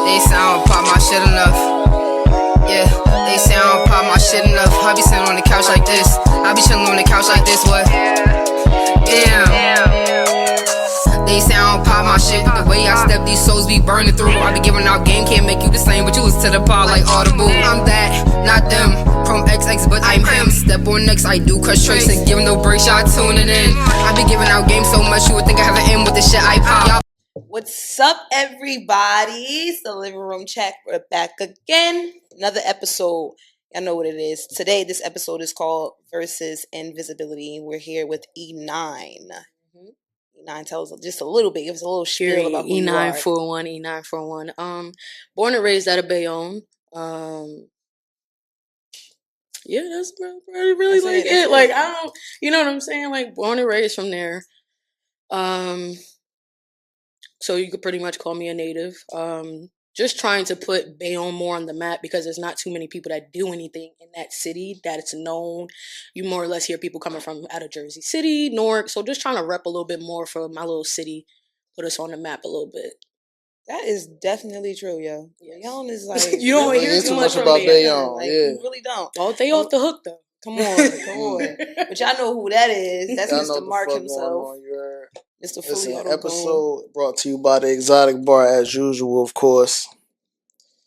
They say I don't pop my shit enough. Yeah, they say I don't pop my shit enough. I be sitting on the couch like this. I be chilling on the couch like this. What? Damn. They say I don't pop my shit. The way I step, these souls be burning through. I be giving out game, can't make you the same, but you listen to the pod like Audible. I'm that, not them. From XX, but I'm him. Step on next, I do cut tracks and give no breaks, y'all tuning in. I be giving out game so much, you would think I have an M with the shit I pop. What's up, everybody? It's the Living Room Chat. We're back again. Another episode. Y'all know what it is. Today, this episode is called Versus Invisibility. We're here with Enine. Enine tells us just a little bit. Give us a little spiel about who you are. Enine41. Born and raised out of Bayonne. Yeah, that's really like it. Like, I don't, you know what I'm saying? Like, born and raised from there. So you could pretty much call me a native. Just trying to put Bayonne more on the map because there's not too many people that do anything in that city that it's known. You more or less hear people coming from out of Jersey City, Newark. So just trying to rep a little bit more for my little city, put us on the map a little bit. That is definitely true, yo. Yes. Bayonne is like... You don't hear too much about Bayonne. Like, you really don't. Oh, they off the hook, though. Come on. But y'all know who that is. That's Mr. Mark himself. Mr. Fully Listen, episode brought to you by the Exotic Bar as usual, of course.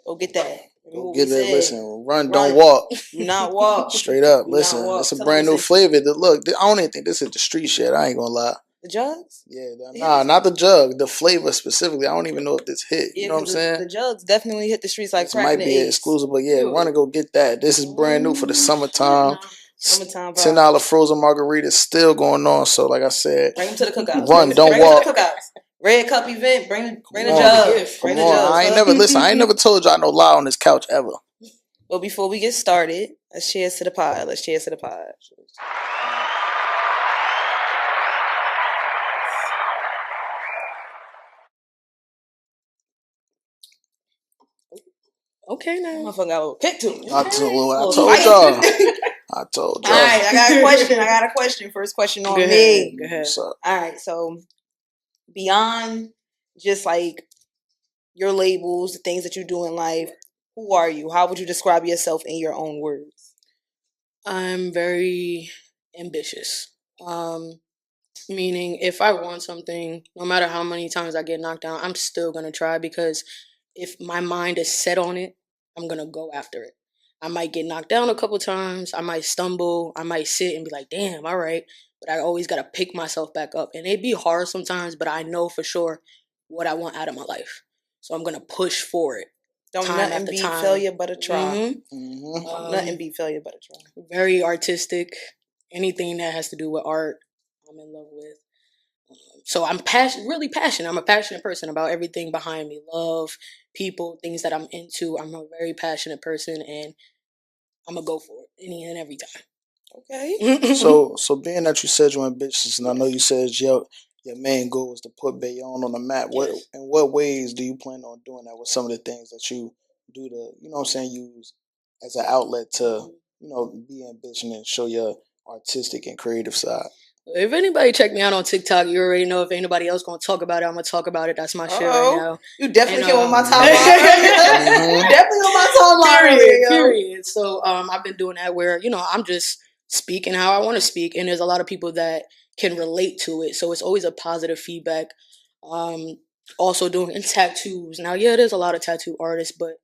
Go get that. Go get that. Listen, run, don't walk. Do not walk. Straight up. Listen, it's a brand new flavor. Look, I don't even think this is the street shit. I ain't gonna lie. The jugs? Yeah, nah, not the jug. The flavor specifically. I don't even know if this hit. You know what I'm saying? The jugs definitely hit the streets like crack. It might be exclusive, but yeah, run and go get that. This is brand new for the summertime. Summertime $10 frozen margaritas still going on. So like I said, bring them to the cookouts. Run, don't walk. To the cookouts. Red Cup event. Bring the jugs. Bring the jugs. I ain't never told y'all no lie on this couch ever. But before we get started, let's cheers to the pod. Okay, now. Motherfucker got a little kick to it. I told y'all. All right, I got a question. First question on me. Go ahead. All right, so beyond just like your labels, the things that you do in life, who are you? How would you describe yourself in your own words? I'm very ambitious. Meaning if I want something, no matter how many times I get knocked down, I'm still going to try because if my mind is set on it, I'm going to go after it. I might get knocked down a couple times. I might stumble. I might sit and be like, damn, all right. But I always got to pick myself back up. And it'd be hard sometimes, but I know for sure what I want out of my life. So I'm going to push for it. Don't nothing beat failure but a try. Nothing beat failure but a try. Very artistic. Anything that has to do with art, I'm in love with. So I'm really passionate. I'm a passionate person about everything behind me. Love, people, things that I'm into. I'm a very passionate person, and I'm going to go for it any and every time. Okay. So being that you said you're ambitious, and I know you said your main goal is to put Bayonne on the map, in what ways do you plan on doing that with some of the things that you do to, you know what I'm saying, use as an outlet to, you know, be ambitious and show your artistic and creative side? If anybody check me out on TikTok, you already know if anybody else going to talk about it, I'm going to talk about it. That's my shit right now. You definitely came on my timeline. You definitely on my timeline. Period. So I've been doing that where, you know, I'm just speaking how I want to speak. And there's a lot of people that can relate to it. So it's always a positive feedback. Also doing tattoos. Now, yeah, there's a lot of tattoo artists, but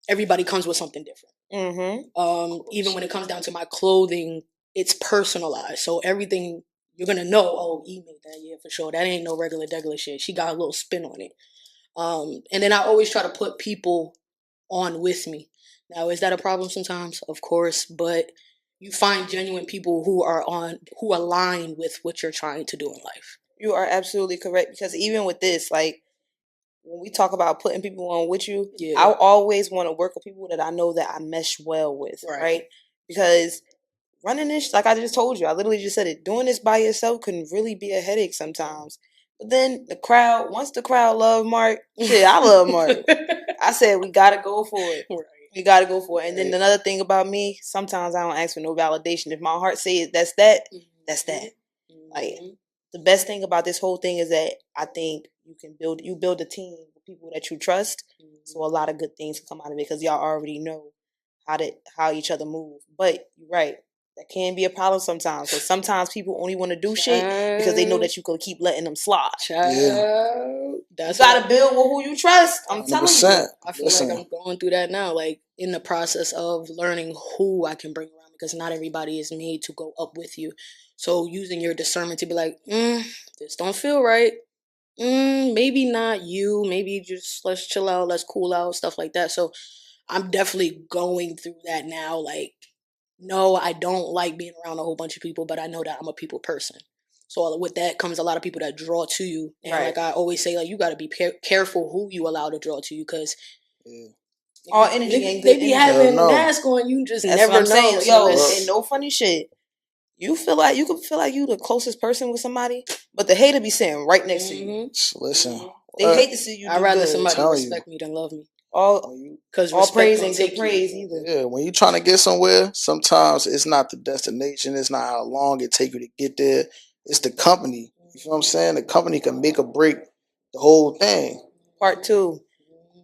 everybody comes with something different. Even when it comes down to my clothing, it's personalized. So everything you're going to know, oh, E made that, yeah, for sure. That ain't no regular shit. She got a little spin on it. And then I always try to put people on with me. Now, is that a problem sometimes? Of course. But you find genuine people who align with what you're trying to do in life. You are absolutely correct. Because even with this, like, when we talk about putting people on with you, I always want to work with people that I know that I mesh well with, right? Because running this, like I just told you, I literally just said it, doing this by yourself can really be a headache sometimes. But then once the crowd love Mark, shit, I love Mark. I said, we got to go for it. Right. We got to go for it. And then another thing about me, sometimes I don't ask for no validation. If my heart says that's that, that's that. Like, the best thing about this whole thing is that I think you build a team with people that you trust, So a lot of good things come out of it because y'all already know how each other move. But you're right. That can be a problem sometimes. So sometimes people only want to do shit because they know that you can keep letting them slide. That's you gotta build with who you trust. I'm 100%. telling you. I feel like I'm going through that now, like in the process of learning who I can bring around because not everybody is made to go up with you. So using your discernment to be like, this don't feel right. Maybe not you. Maybe just let's chill out, let's cool out, stuff like that. So I'm definitely going through that now. Like, no, I don't like being around a whole bunch of people, but I know that I'm a people person. So with that comes a lot of people that draw to you. And like I always say, like you got to be careful who you allow to draw to you because all energy ain't good. They be having masks on you, just That's never what I'm know. saying. Yo, and no funny shit. You feel like you the closest person with somebody, but the hater be sitting right next to you. Listen, they hate to see you. I'd rather good. somebody respect me than love me. All praise ain't good praise either. Yeah, when you're trying to get somewhere, sometimes it's not the destination. It's not how long it take you to get there. It's the company. You feel what I'm saying? The company can make or break the whole thing. Part 2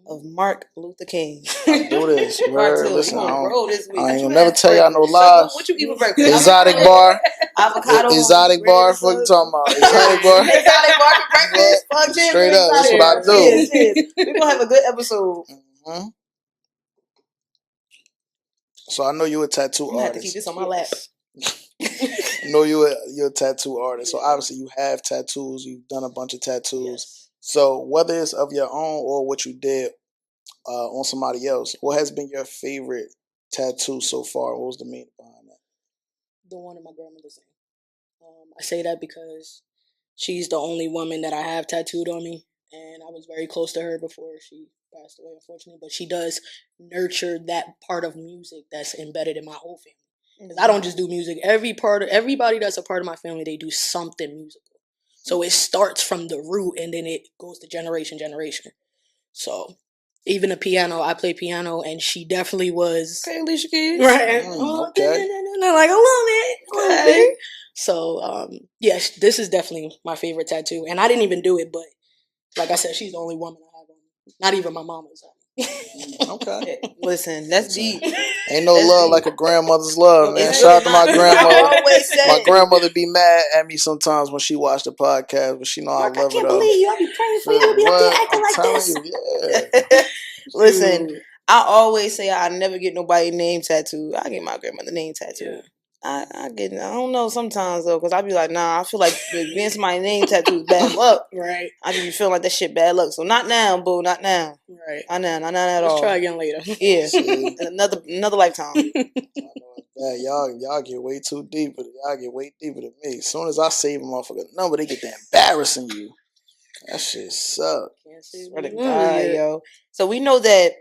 of Mark Luther King. I do this. Part 2. Listen, I ain't gonna never tell y'all no lies. What you eat for breakfast? Exotic bar. Avocado. Exotic bar. Fuck you talking about? Exotic bar. Exotic bar for breakfast. Fuck straight up. That's what I do. We're gonna have a good episode. Mm-hmm. So I know you're a tattoo artist. I have to keep this on my lap. I know you're a tattoo artist. So obviously you have tattoos. You've done a bunch of tattoos. Yes. So whether it's of your own or what you did on somebody else, what has been your favorite tattoo so far? What was the meaning behind that? The one in my grandmother's name. I say that because she's the only woman that I have tattooed on me, and I was very close to her before she passed away, unfortunately. But she does nurture that part of music that's embedded in my whole family. Because I don't just do music. Everybody that's a part of my family, they do something musical. So it starts from the root, and then it goes to generation. So even the piano, I play piano, and she definitely was. Okay, Alicia Keys. Right. Okay. Like a little bit. So, yes, this is definitely my favorite tattoo. And I didn't even do it, but like I said, she's the only woman I have on me. Not even my mama's on me. Okay. Listen, that's deep. Ain't no love like a grandmother's love, man. Shout out to my grandmother. My grandmother be mad at me sometimes when she watch the podcast, but she know I love it. I can't believe you. I be praying for you to be up there acting like this. Yeah. Listen, I always say I never get nobody name tattooed. I get my grandmother name tattooed. Yeah. I don't know sometimes though, because I be like, nah, I feel like being somebody's name tattooed is bad luck. Right. I just be feeling like that shit bad luck. So not now, boo, not now. Right. Not at all. Let's try again later. Yeah. another lifetime. Y'all get way too deep. Y'all get way deeper than me. As soon as I save a motherfucker number, they get to embarrassing you. That shit suck. Swear to God, yo. So we know that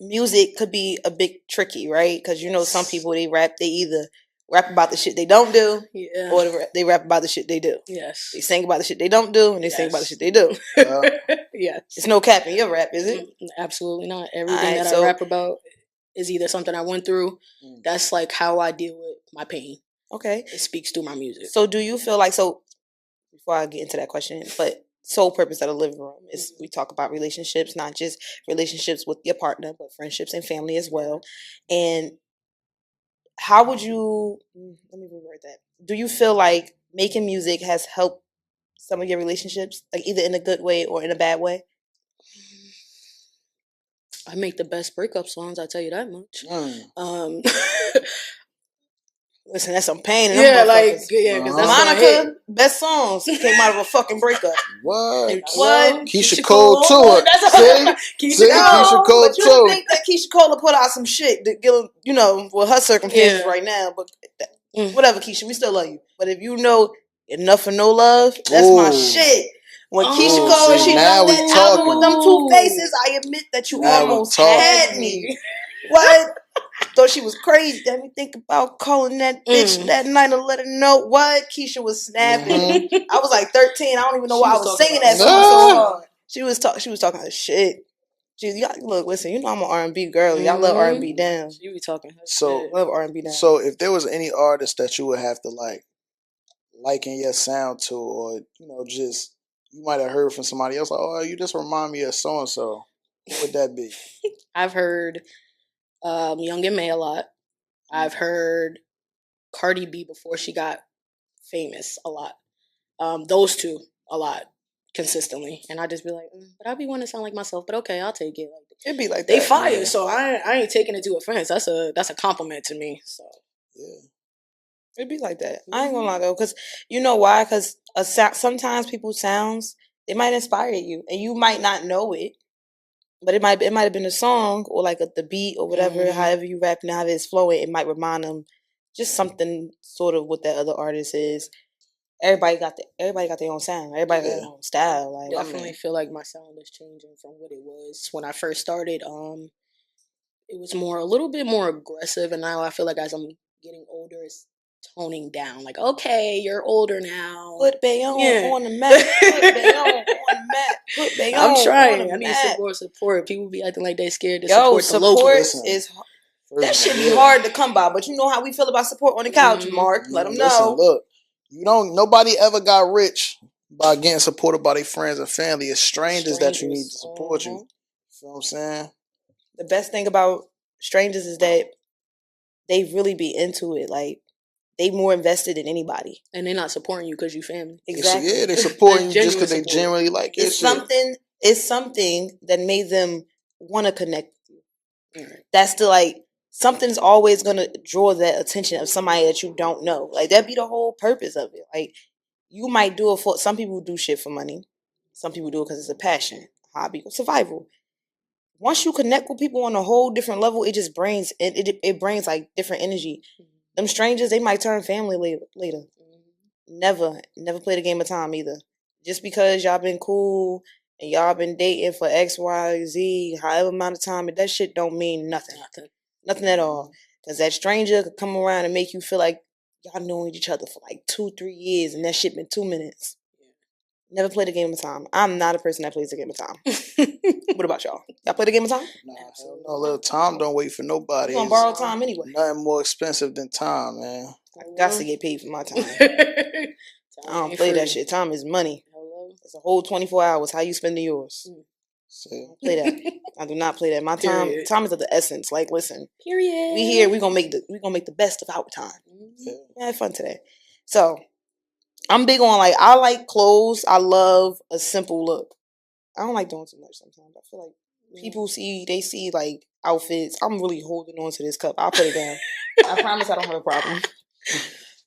music could be a bit tricky, right? Because some people they either rap about the shit they don't do, or they rap about the shit they do. Yes. They sing about the shit they don't do, and they sing about the shit they do. Yes. It's no cap in your rap, is it? Absolutely not. Everything I rap about is either something I went through. That's like how I deal with my pain. Okay. It speaks through my music. So do you feel like, before I get into that question, but sole purpose of the living room is we talk about relationships, not just relationships with your partner, but friendships and family as well. And how would you, let me reword that. Do you feel like making music has helped some of your relationships, like either in a good way or in a bad way? I make the best breakup songs, I tell you that much. Listen, that's some pain. Because Monica, best songs came out of a fucking breakup. What? Keisha Cole too. Keisha Cole but you don't think that Keisha Cole put out some shit that with her circumstances right now. But whatever, Keisha, we still love you. But if you know Enough for No Love, that's my shit. When Keisha Cole, she done that album with them two faces, I admit that you almost had me. What? Thought she was crazy. Let me think about calling that bitch that night and let her know what Keisha was snapping. I was like 13. I don't even know why I was singing that song so hard. She was talking her shit. Look, listen. I'm an R&B girl. Y'all love R&B down. She be talking her shit. Love R&B down. So if there was any artist that you would have to liken your sound to, or just you might have heard from somebody else, like, oh, you just remind me of so and so. What would that be? I've heard Young and May a lot. I've heard Cardi B before she got famous a lot. Those two a lot consistently, and I just be like, but I be wanting to sound like myself. But okay, I'll take it. Like, It'd be like they that. fire, Yeah. so I ain't taking it to offense. That's a compliment to me. So Yeah. It'd be like that. I ain't gonna lie though, because you know why? Because sometimes people's sounds, they might inspire you, and you might not know it, but it might have been a song or like the beat or whatever. However you rap and however it's flowing, it might remind them just something sort of what that other artist is. Everybody got their own sound. Everybody got their own style. Like definitely feel like my sound is changing from what it was when I first started. It was a little bit more aggressive, and now I feel like as I'm getting older, it's toning down. Like, okay, you're older now. Put Bayonne on the map. Put Bayonne on the map. Put Bayonne on the map. I'm trying. I need some more support. People be acting like they scared to support the support local. is that should be hard to come by, but you know how we feel about support on the couch, Mark. Let them know. Look, nobody ever got rich by getting supported by their friends and family. It's strangers that you need to support you. You know what I'm saying? The best thing about strangers is that they really be into it. Like, they more invested than anybody. And they're not supporting you because you family. Exactly. Yeah, they supporting you just because they genuinely like your shit. It's something that made them want to connect with you. Right. That's something's always going to draw that attention of somebody that you don't know. Like, that'd be the whole purpose of it. Like, you might do it for, some people do shit for money. Some people do it because it's a passion, hobby, survival. Once you connect with people on a whole different level, it just brings, it brings like different energy. Them strangers, they might turn family later. Never played a game of time either. Just because y'all been cool and y'all been dating for X, Y, Z, however amount of time, that shit don't mean nothing. Nothing at all. Because that stranger could come around and make you feel like y'all knowing each other for like 2-3 years and that shit been 2 minutes. Never played a game of time. I'm not a person that plays a game of time. What about y'all? Y'all play the game of time? Nah, hell no. Little time don't wait for nobody. You gonna borrow time anyway. Nothing more expensive than time, man. I got to get paid for my time. I don't play that shit. Time is money. It's a whole 24 hours. How you spending yours? I don't play that. I do not play that. My time is of the essence. Like, listen. Period. We here. We gonna make the best of our time. Yeah, have fun today. So I'm big on I like clothes. I love a simple look. I don't like doing too much sometimes. I feel like people see like outfits. I'm really holding on to this cup. I'll put it down. I promise I don't have a problem.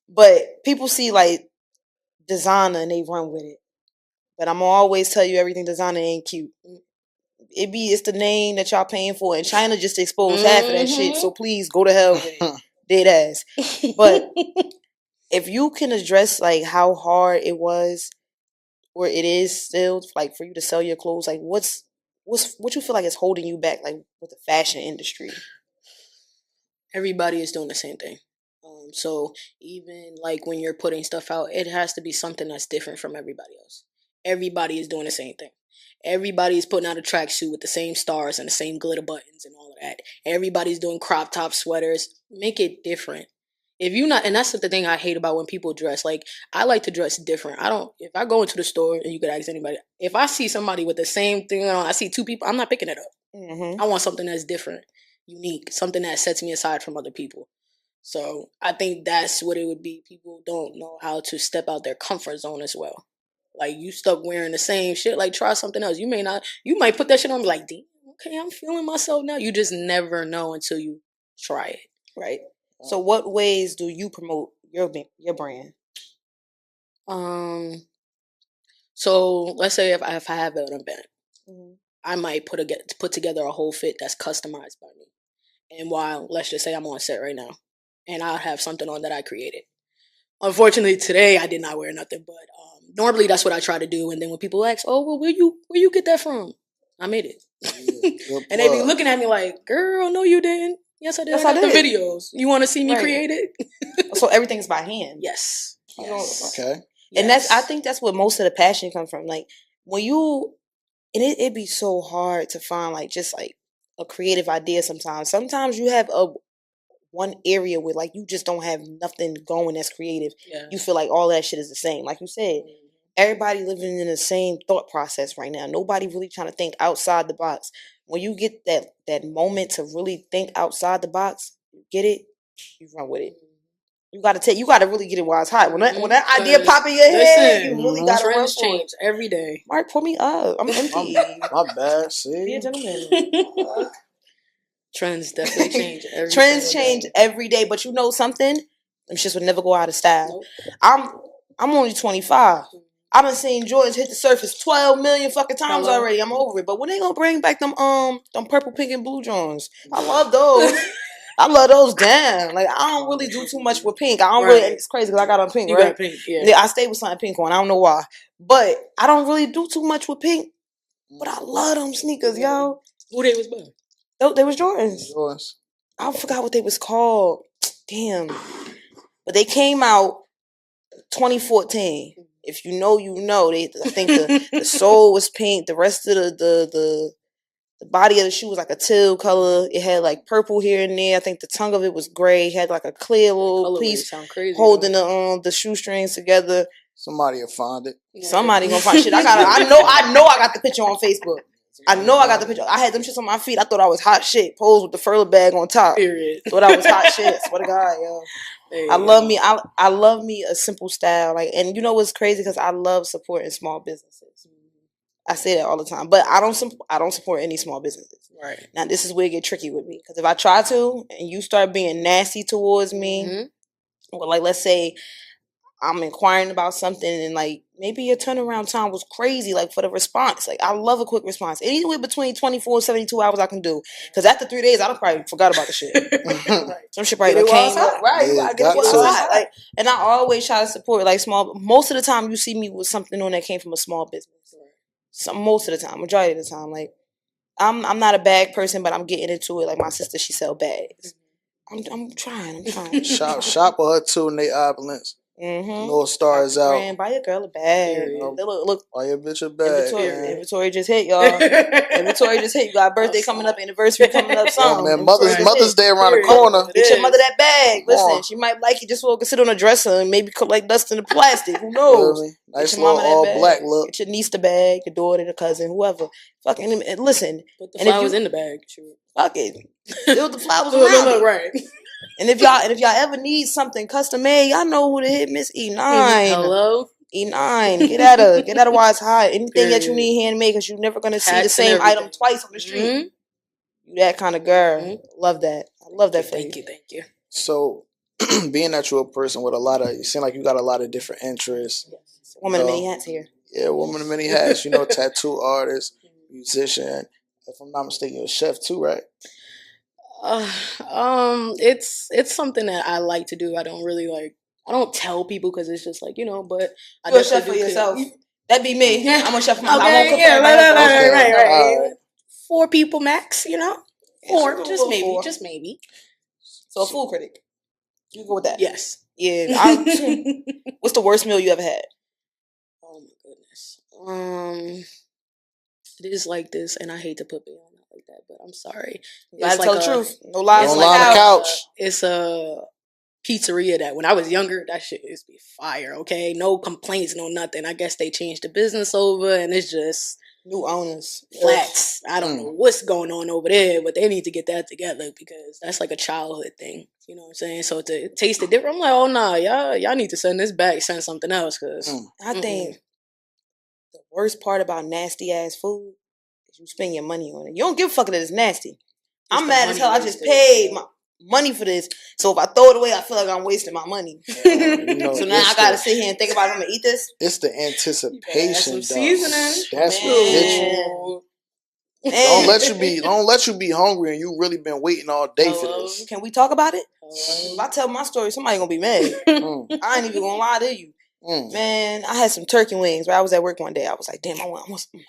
But people see like designer and they run with it. But I'm gonna always tell you everything designer ain't cute. It's the name that y'all paying for, and China just exposed half of that shit. So please go to hell with it. Dead ass. But if you can address like how hard it was, or it is still, like, for you to sell your clothes, like what you feel like is holding you back, like with the fashion industry? Everybody is doing the same thing. So even like when you're putting stuff out, it has to be something that's different from everybody else. Everybody is doing the same thing. Everybody is putting out a tracksuit with the same stars and the same glitter buttons and all of that. Everybody's doing crop top sweaters. Make it different. If you not, and that's the thing I hate about when people dress. Like, I like to dress different. If I go into the store, and you could ask anybody, if I see somebody with the same thing on, I see two people, I'm not picking it up. I want something that's different, unique, something that sets me aside from other people. So I think that's what it would be. People don't know how to step out their comfort zone as well. Like, you stuck wearing the same shit, like, try something else. You might put that shit on and be like, damn, okay, I'm feeling myself now. You just never know until you try it. Right. So what ways do you promote your brand? So let's say if I have an event, I might put together a whole fit that's customized by me. And while, let's just say I'm on set right now, and I'll have something on that I created. Unfortunately, today I did not wear nothing, but normally that's what I try to do. And then when people ask, "Oh, well, where you get that from?" I made it, and they be looking at me like, "Girl, no, you didn't." Yes, I did. Yes, I got the videos. You want to see me create it? So everything's by hand. Yes. Okay. And I think that's what most of the passion comes from. Like, when it'd be so hard to find like just like a creative idea sometimes. Sometimes you have one area where like you just don't have nothing going that's creative. Yeah. You feel like all that shit is the same. Like you said, everybody living in the same thought process right now. Nobody really trying to think outside the box. when you get that moment to really think outside the box, you get it, you run with it. You gotta really get it while it's hot. When that idea pop in your head, you really gotta run for change it. every day. Mark, pour me up. I'm empty. My bad. See, Be a gentleman. Trends definitely change every Trends change every day, but you know something? Them shits would never go out of style. Nope. I'm only 25. I done seen Jordans hit the surface 12 million fucking times already. I'm over it. But when they gonna bring back them purple, pink, and blue Jones? I love those. I love those damn. Like, I don't really do too much with pink. I don't really. It's crazy because I got on pink, you right? Got pink, yeah. I stay with something pink on. I don't know why, but I don't really do too much with pink. But I love them sneakers, yo. Who they was by? They was Jordans. I forgot what they was called. Damn. But they came out 2014. If you know, you know. I think the sole was pink. The rest of the body of the shoe was like a teal color. It had like purple here and there. I think the tongue of it was gray. It had like a clear little piece holding the shoestrings together. Somebody will find it. Somebody gonna find shit. I know I got the picture on Facebook. I know I got the picture. I had them shits on my feet. I thought I was hot shit. Posed with the furler bag on top. Period. Thought I was hot shit. Swear to God, yo. I love me a simple style. Like, and you know what's crazy? Because I love supporting small businesses. I say that all the time, but I don't support any small businesses. Right. Now this is where it get tricky with me, because if I try to and you start being nasty towards me, or like let's say I'm inquiring about something and like maybe your turnaround time was crazy, like for the response. Like I love a quick response. Anywhere between 24 and 72 hours I can do. Because after 3 days I don't probably forgot about the shit. Some shit probably came up. Right. Yeah, I get it hot. Like, and I always try to support like most of the time you see me with something on that came from a small business. Most of the time, majority of the time. Like I'm not a bag person, but I'm getting into it. Like my sister, she sell bags. I'm trying. Shop with her too in they opulence. North Star is out. Man, buy your girl a bag. Look. Buy your bitch a bag. Inventory just hit, y'all. Inventory just hit. You got a birthday coming up, anniversary coming up, something. Man, Mother's Day around the corner. Get your mother that bag. Listen, she might like it just so it can sit on a dresser and maybe collect dust in the plastic. Who knows? Nice little all black look. Get your niece the bag, your daughter, the cousin, whoever. Fucking listen. Put the flowers in the bag. Fuck it. Build the flowers around it. Right. And if y'all ever need something custom made, y'all know who to hit, Miss Enine. Hello? Enine. Get at her while it's hot. Anything that you need handmade, because you're never gonna see the same item twice on the street. You that kind of girl. Love that. I love that for you. Thank you. So being that you're a person with you seem like you got a lot of different interests. Woman of many hats here. Yeah, woman of many hats. Tattoo artist, musician. If I'm not mistaken, you're a chef too, right? It's something that I like to do. I don't really I don't tell people because it's just like, but I You're a chef for yourself. That'd be me. I'm a chef for myself. Okay, I won't cook for everybody else. Right. 4 people max, Or just maybe. So a food critic. You go with that. Yes. Yeah. What's the worst meal you ever had? Oh my goodness. It is like this, and I hate to put me on that like that, but I'm sorry. You gotta tell the truth. No lies on the couch. It's a pizzeria that when I was younger, that shit used to be fire. Okay, no complaints, no nothing. I guess they changed the business over, and it's just new owners, flats. I don't know what's going on over there, but they need to get that together because that's like a childhood thing. You know what I'm saying? So to taste it different, I'm like, oh nah, y'all need to send this back, send something else, because I think the worst part about nasty ass food is you spend your money on it. You don't give a fuck that it's nasty. I'm mad as hell. I just paid my money for this, so if I throw it away, I feel like I'm wasting my money. So now I gotta sit here and think about if I'm gonna eat this. It's the anticipation, seasoning. That's what gets you. Don't let you be hungry and you really been waiting all day for this. Can we talk about it? If I tell my story, somebody gonna be mad. I ain't even gonna lie to you. Man, I had some turkey wings. Right? I was at work one day. I was like, damn, I'm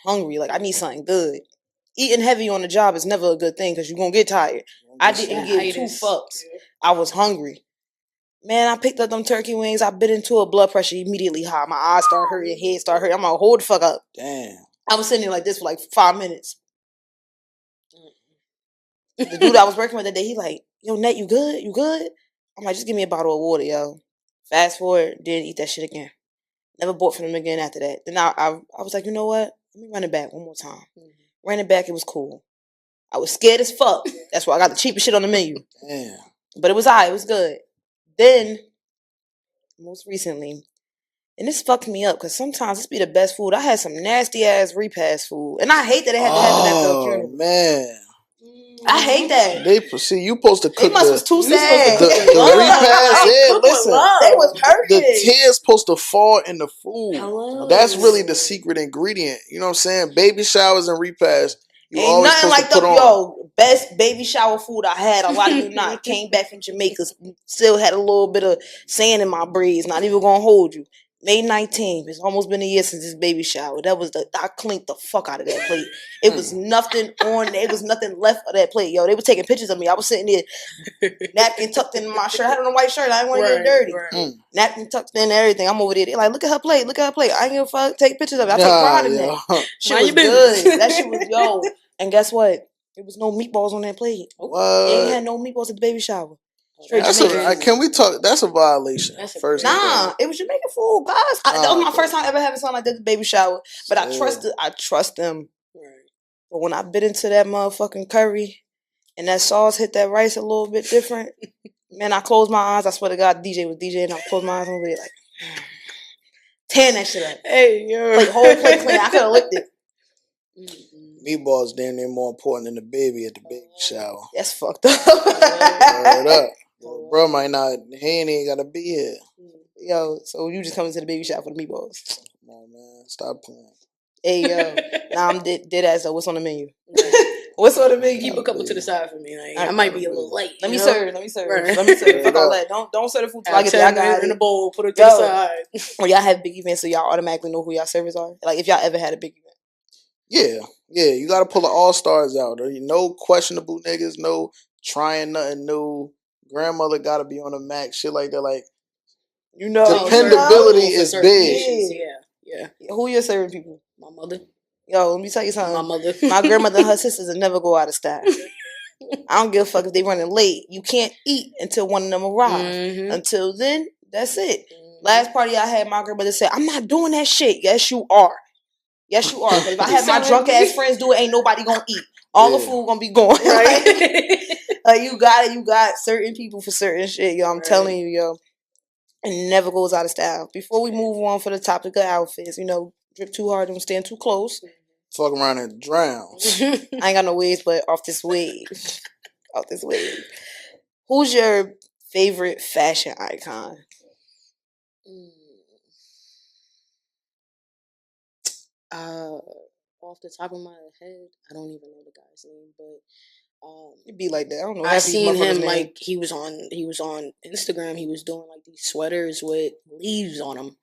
hungry. Like, I need something good. Eating heavy on the job is never a good thing because you're gonna get tired. I didn't give 2 fucks. I was hungry. Man, I picked up them turkey wings. I bit into it, blood pressure immediately high. My eyes start hurting, head start hurting. I'm like, hold the fuck up. Damn. I was sitting there like this for like 5 minutes. The dude I was working with that day, he like, yo, Net, you good? You good? I'm like, just give me a bottle of water, yo. Fast forward, didn't eat that shit again. Never bought from them again after that. Then I was like, you know what? Let me run it back one more time. Ran it back, it was cool. I was scared as fuck. That's why I got the cheapest shit on the menu. Damn. But it was alright. It was good. Then, most recently, and this fucked me up because sometimes this be the best food. I had some nasty ass repast food, and I hate that it had to happen after a funeral. Man. I hate that. See, you supposed to cook. They was too sad. The repast. Yeah, listen. They was hurting. The tears supposed to fall in the food. Hello. That's really the secret ingredient. You know what I'm saying? Baby showers and repast. You Ain't always nothing supposed like to put the on. best baby shower food I had. A lot of you not came back from Jamaica, still had a little bit of sand in my braids. Not even gonna hold you. May 19th. It's almost been a year since this baby shower. I cleaned the fuck out of that plate. It was nothing on there. It was nothing left of that plate. Yo, they were taking pictures of me. I was sitting there, napkin tucked in my shirt. I had on a white shirt. I didn't want to get dirty. Right. Napkin tucked in and everything. I'm over there. They're like, look at her plate. Look at her plate. I ain't give a fuck. Take pictures of it. I take pride in that. Shit was good. That shit was, yo. And guess what? There was no meatballs on that plate. What? They ain't had no meatballs at the baby shower. Can we talk? That's a violation. First, it was Jamaican food, guys. That was my first time ever having something like that at the baby shower. But I trust them. Right. But when I bit into that motherfucking curry and that sauce hit that rice a little bit different, man, I closed my eyes. I swear to God, DJ was DJing. I closed my eyes over there like, tearing that shit up. Hey, yo. Like, whole plate clean. I could have licked it. Meatballs damn near more important than the baby at the baby shower. That's fucked up. Word up. Well, bro might not. He ain't gotta be here. Yo, so you just coming to the baby shower for the meatballs? Come on, man. Stop playing. Hey, yo. Nah, I'm dead ass though. What's on the menu? What's on the menu? Keep a couple to the side for me. Like, I might be a little late. Let me serve. Fuck all that. Don't serve the food till I get there. I got it in the bowl. Put it to the side. When y'all have big events, so y'all automatically know who y'all servers are. Like if y'all ever had a big event. Yeah. You gotta pull the all stars out. No questionable niggas. No trying nothing new. Grandmother gotta be on the max. Shit like that. Like dependability is big. Yeah. Who you serving people? My mother. Yo, let me tell you something. My mother. My grandmother and her sisters will never go out of style. I don't give a fuck if they running late. You can't eat until one of them arrive. Mm-hmm. Until then, that's it. Mm-hmm. Last party I had, my grandmother said, I'm not doing that shit. Yes, you are. Yes, you are. Because if I have my drunk ass friends do it, ain't nobody gonna eat. All the food gonna be going. Right? Like you got certain people for certain shit, yo. I'm telling you, yo. And it never goes out of style. Before we move on for the topic of outfits, drip too hard, don't stand too close. Fuck around and drown. I ain't got no waves, but off this wave. Who's your favorite fashion icon? Off the top of my head, I don't even know the guy's name, but it'd be like that. I don't know. I seen him like he was on Instagram. He was doing like these sweaters with leaves on them,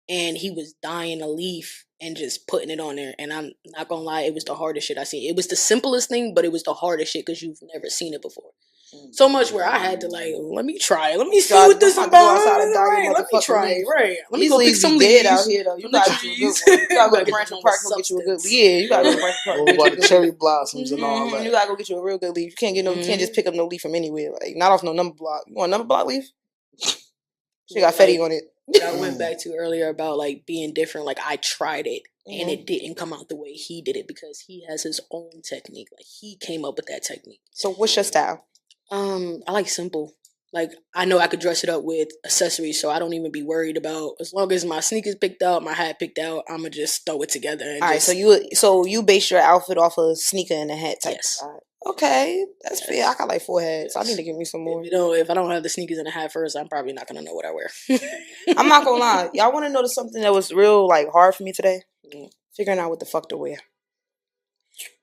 and he was dyeing a leaf and just putting it on there. And I'm not gonna lie, it was the hardest shit I seen. It was the simplest thing, but it was the hardest shit because you've never seen it before. So much where I had to let me try it. Let me see what this is about. Right, let me try it. Right, let me go pick some leaves out here though. You gotta get you a good one. You gotta go to Branch Park and get you a good. Yeah, you gotta go to Branch Park. About the cherry blossoms and all that. You gotta go get you a real good leaf. You can't get you can't just pick up no leaf from anywhere. Like not off no number block. You want a number block leaf? She got Fetty on it. I went back to earlier about like being different. Like I tried it and it didn't come out the way he did it because he has his own technique. Like he came up with that technique. So what's your style? I like simple. Like I know I could dress it up with accessories, so I don't even be worried about as long as my sneakers picked out, my hat picked out. I'ma just throw it together. And all right, so you base your outfit off a sneaker and a hat type. Yes. Okay, that's fair. I got like 4 hats. I need to get me some more. If I don't have the sneakers and the hat first, I'm probably not gonna know what I wear. I'm not gonna lie. Y'all want to know something that was real like hard for me today? Figuring out what the fuck to wear.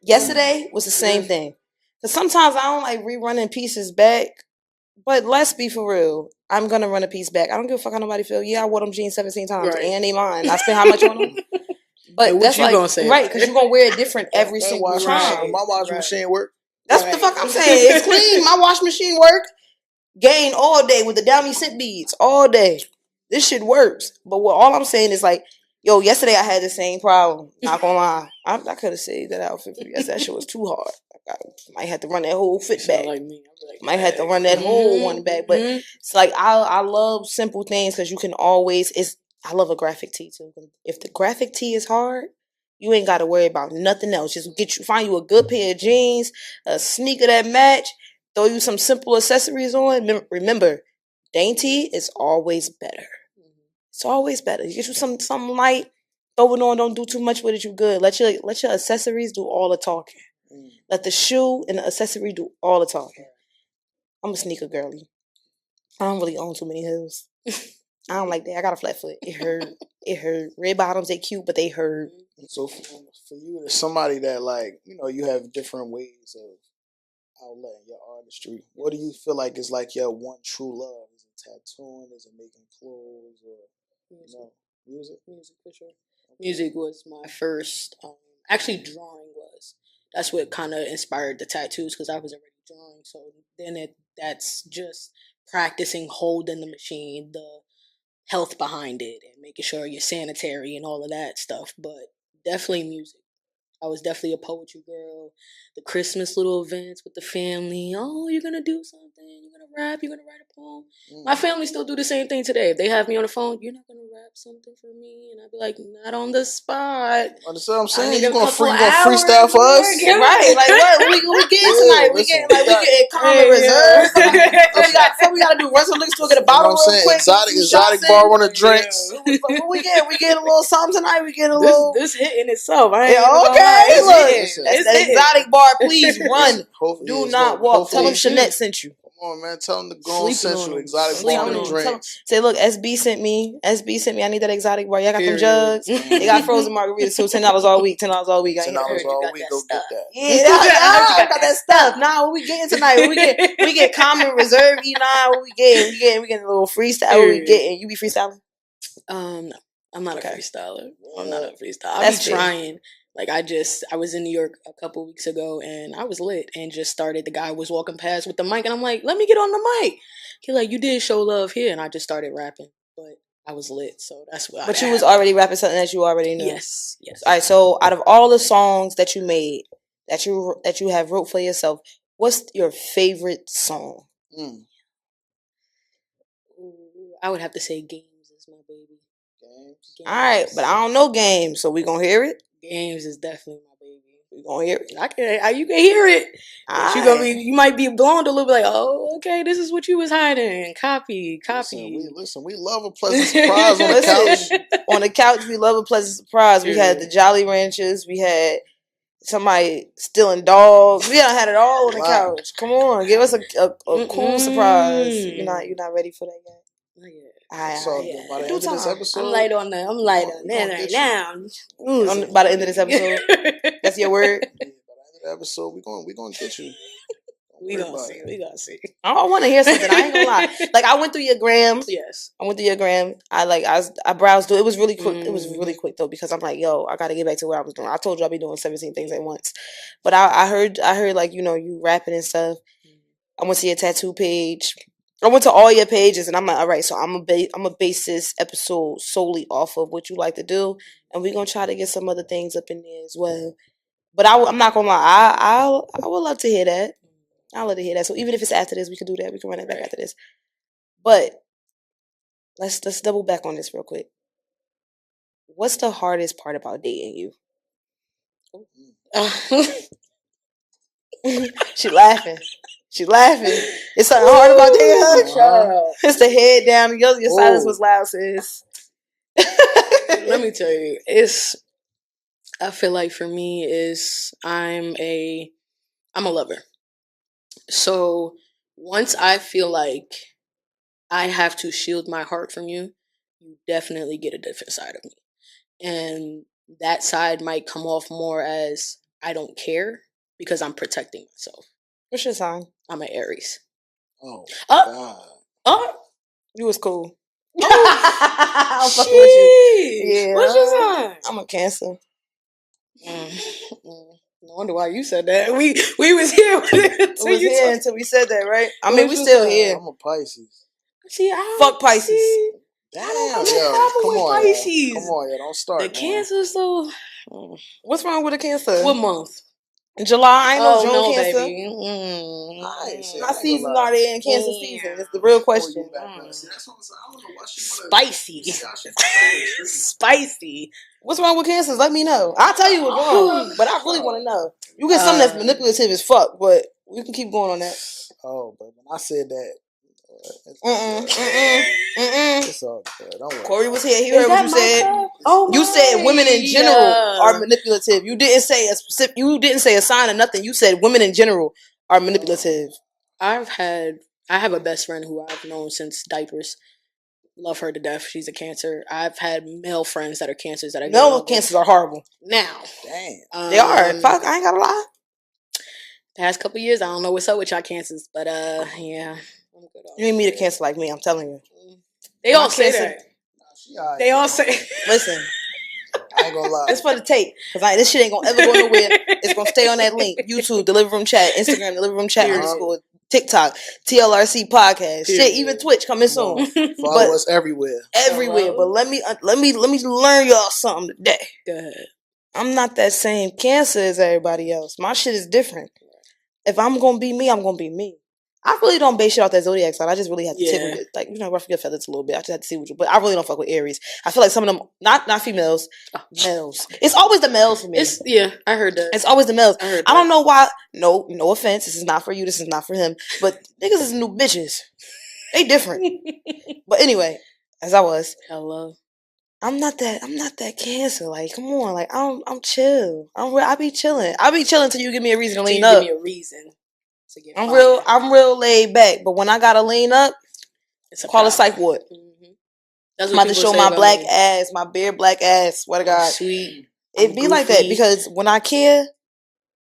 Yesterday was the same thing. Cause sometimes I don't like rerunning pieces back. But let's be for real. I'm gonna run a piece back. I don't give a fuck how nobody feel. Yeah, I wore them jeans 17 times and they mine. I spent how much on them? But hey, that's you gonna say right, because you're gonna wear it different every single time. My washing machine work. That's what the fuck I'm saying. It's clean. My washing machine work. Gain all day with the Downy scent beads. All day. This shit works. But all I'm saying is like, yo, yesterday I had the same problem. Not gonna lie. I could have saved that outfit for you. That shit was too hard. I might have to run that whole fit back. Like me. Might have to run that whole one back. But it's like I love simple things because you can always. I love a graphic tee too. If the graphic tee is hard, you ain't got to worry about nothing else. Just find you a good pair of jeans, a sneaker that match, throw you some simple accessories on. Remember, dainty is always better. It's always better. You get you something light, throw it on. Don't do too much with it. You good. Let your accessories do all the talking. Let the shoe and the accessory do all the talking. I'm a sneaker girly. I don't really own too many heels. I don't like that. I got a flat foot. It hurt. It hurt. Red bottoms, they cute, but they hurt. So for you, there's somebody that like, you know, you have different ways of outletting your artistry. What do you feel like is like your one true love? Is it tattooing? Is it making clothes? Or music? Music for sure. Music was my first. Actually, drawing was. That's what kind of inspired the tattoos because I was already drawing. So then that's just practicing holding the machine, the health behind it, and making sure you're sanitary and all of that stuff. But definitely music. I was definitely a poetry girl. The Christmas little events with the family. Oh, you're gonna do something. You're gonna rap. You're gonna write a poem. My family still do the same thing today. If they have me on the phone, you're not gonna rap something for me, and I'd be like, not on the spot. That's what I'm saying. You gonna freestyle for us, right? Like what? We getting tonight? We getting common reserve. We gotta do run some niggas to get a bottle real quick. Exotic bar on the drinks. What we get? We get a little something tonight. We get a little. This hit in itself. Okay, look. That's the exotic bar. Please run. Do not walk. Tell them Shanette sent you. Come on, man. Tell them to go on Central Exotic Bar and drinks. Say, look, SB sent me. SB sent me. I need that exotic bar. Y'all got them jugs. They got frozen margaritas too. $10 all week. $10 all week. $10 all week. Go get that. Yeah, I got that stuff. Nah, what we getting tonight? We get common reserve. What we getting? We getting a little freestyle. What we getting? You be freestyling? No, I'm not a freestyler. I'm not a freestyler. I be trying. Like I was in New York a couple weeks ago and I was lit and just started. The guy was walking past with the mic and I'm like, let me get on the mic. He like, you did show love here, and I just started rapping, but I was lit, so that's what. But you was already rapping something that you already knew. Yes. All right. So out of all the songs that you made, that you have wrote for yourself, what's your favorite song? I would have to say "Games" is my baby. Games. All right, but I don't know Games, so we gonna hear it. Games is definitely my baby. We gonna hear it. You can hear it. You might be blown a little bit like, oh, okay, this is what you was hiding. Copy. Listen, we love a pleasant surprise on the couch. On the couch, we love a pleasant surprise. We had the Jolly Ranchers. We had somebody stealing dogs. We had it all on the couch. Come on, give us a cool surprise. You're not ready for that yet? Not yet. So by the end of this episode, I'm light on that right now. By the end of this episode, that's your word. By the end of the episode, we gonna get you. We gonna see. I want to hear something. I ain't gonna lie. Like I went through your gram. Yes. I went through your gram. I browsed through. It was really quick. It was really quick though because I'm like, yo, I gotta get back to what I was doing. I told you I'd be doing 17 things at once, but I heard like you rapping and stuff. I went to your tattoo page. I went to all your pages and I'm like, all right, so I'm gonna base this episode solely off of what you like to do, and we're gonna try to get some other things up in there as well. But I'm not gonna lie, I would love to hear that. I'd love to hear that. So even if it's after this, we can do that. We can run it back after this. But let's double back on this real quick. What's the hardest part about dating you? She laughing. It's something hard about dating her. It's the head down. Your silence was loud, sis. Let me tell you, I feel like for me I'm a lover. So once I feel like I have to shield my heart from you, you definitely get a different side of me. And that side might come off more as I don't care because I'm protecting myself. What's your sign? I'm an Aries. Oh, God. You was cool. I'm fucking with you. Yeah. What's your sign? I'm a Cancer. No wonder why you said that. We was here until we said that, right? I mean, we still here. I'm a Pisces. See, fuck Pisces. Damn, come on, Pisces. Come on, don't start. The Cancers, though. What's wrong with a Cancer? What month? July. I ain't no June Cancer. Baby. My seasons are they in Cancer season? It's the real question. Spicy. Spicy. What's wrong with cancers? Let me know. I'll tell you what's wrong, but I really want to know. You get something that's manipulative as fuck, but we can keep going on that. Oh, but when I said that, It's all good. Don't worry. Corey was here. He heard what you said. Oh, you said women in general are manipulative. You didn't say a specific. You didn't say a sign or nothing. You said women in general are manipulative. I have a best friend who I've known since diapers. Love her to death. She's a Cancer. I've had male friends that are Cancers that I male Cancers are horrible. Now, damn, they are. Fuck, I ain't gotta lie. Past couple years, I don't know what's up with y'all Cancers, but yeah, I'm good. You ain't meet a Cancer like me. I'm telling you. They all say that. They all say. Listen. I ain't gonna lie. It's for the tape. Because this shit ain't gonna ever go nowhere. It's gonna stay on that link. YouTube, Deliver Room Chat, Instagram, Deliver Room Chat _ TikTok, TLRC Podcast. Shit, even Twitch coming soon. Follow us everywhere. Everywhere. But let me learn y'all something today. Go ahead. I'm not that same Cancer as everybody else. My shit is different. If I'm gonna be me, I'm gonna be me. I really don't base shit off that zodiac sign. I just really have to tick with it. Like, ruffle your feathers a little bit. I just have to see what you. But I really don't fuck with Aries. I feel like some of them, not females, males. It's always the males for me. I heard that. It's always the males. I don't know why. No offense. This is not for you. This is not for him. But niggas is new bitches. They different. But anyway, as I was. Hello. I'm not that Cancer. Like, come on. Like, I'm chill. I be chilling. I be chilling till you give me a reason to lean up. Give me a reason. I'm real laid back, but when I gotta lean up, call a psych ward. I'm about to show my black ass, my bare black ass. Swear to God, sweet. It be like that because when I care,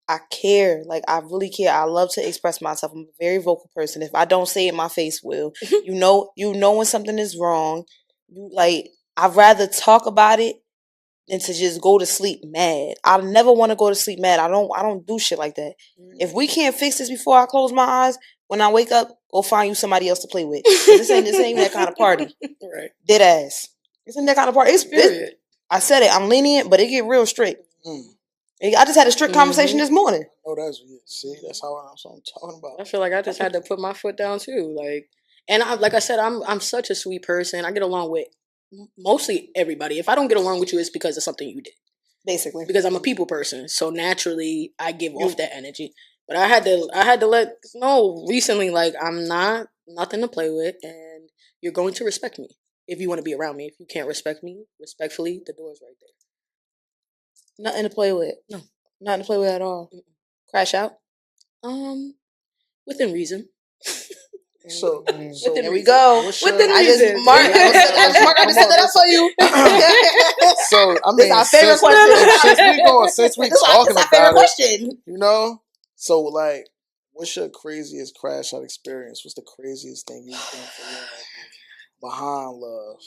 I care. Like, I really care. I love to express myself. I'm a very vocal person. If I don't say it, my face will. You know when something is wrong. I'd rather talk about it than to just go to sleep mad. I never want to go to sleep mad. I don't do shit like that. If we can't fix this before I close my eyes, when I wake up, go find you somebody else to play with. This ain't that kind of party. Right. Dead ass. This ain't that kind of party. I said it. I'm lenient, but it get real strict. I just had a strict conversation this morning. Oh, that's how I'm talking about. I feel like I just had to put my foot down too. Like I said, I'm such a sweet person. I get along with mostly everybody. If I don't get along with you, it's because of something you did. Basically. Because I'm a people person. So naturally I give off that energy. But I had to let know recently, like, I'm not nothing to play with, and you're going to respect me if you want to be around me. If you can't respect me, respectfully, the door's right there. Nothing to play with. No. Nothing to play with at all. Crash out? Within reason. So there we go. I just marked that up for you. So I mean, our favorite question. Since we talking about favorite question. So like, what's your craziest crash out experience? What's the craziest thing you've done for love, behind love?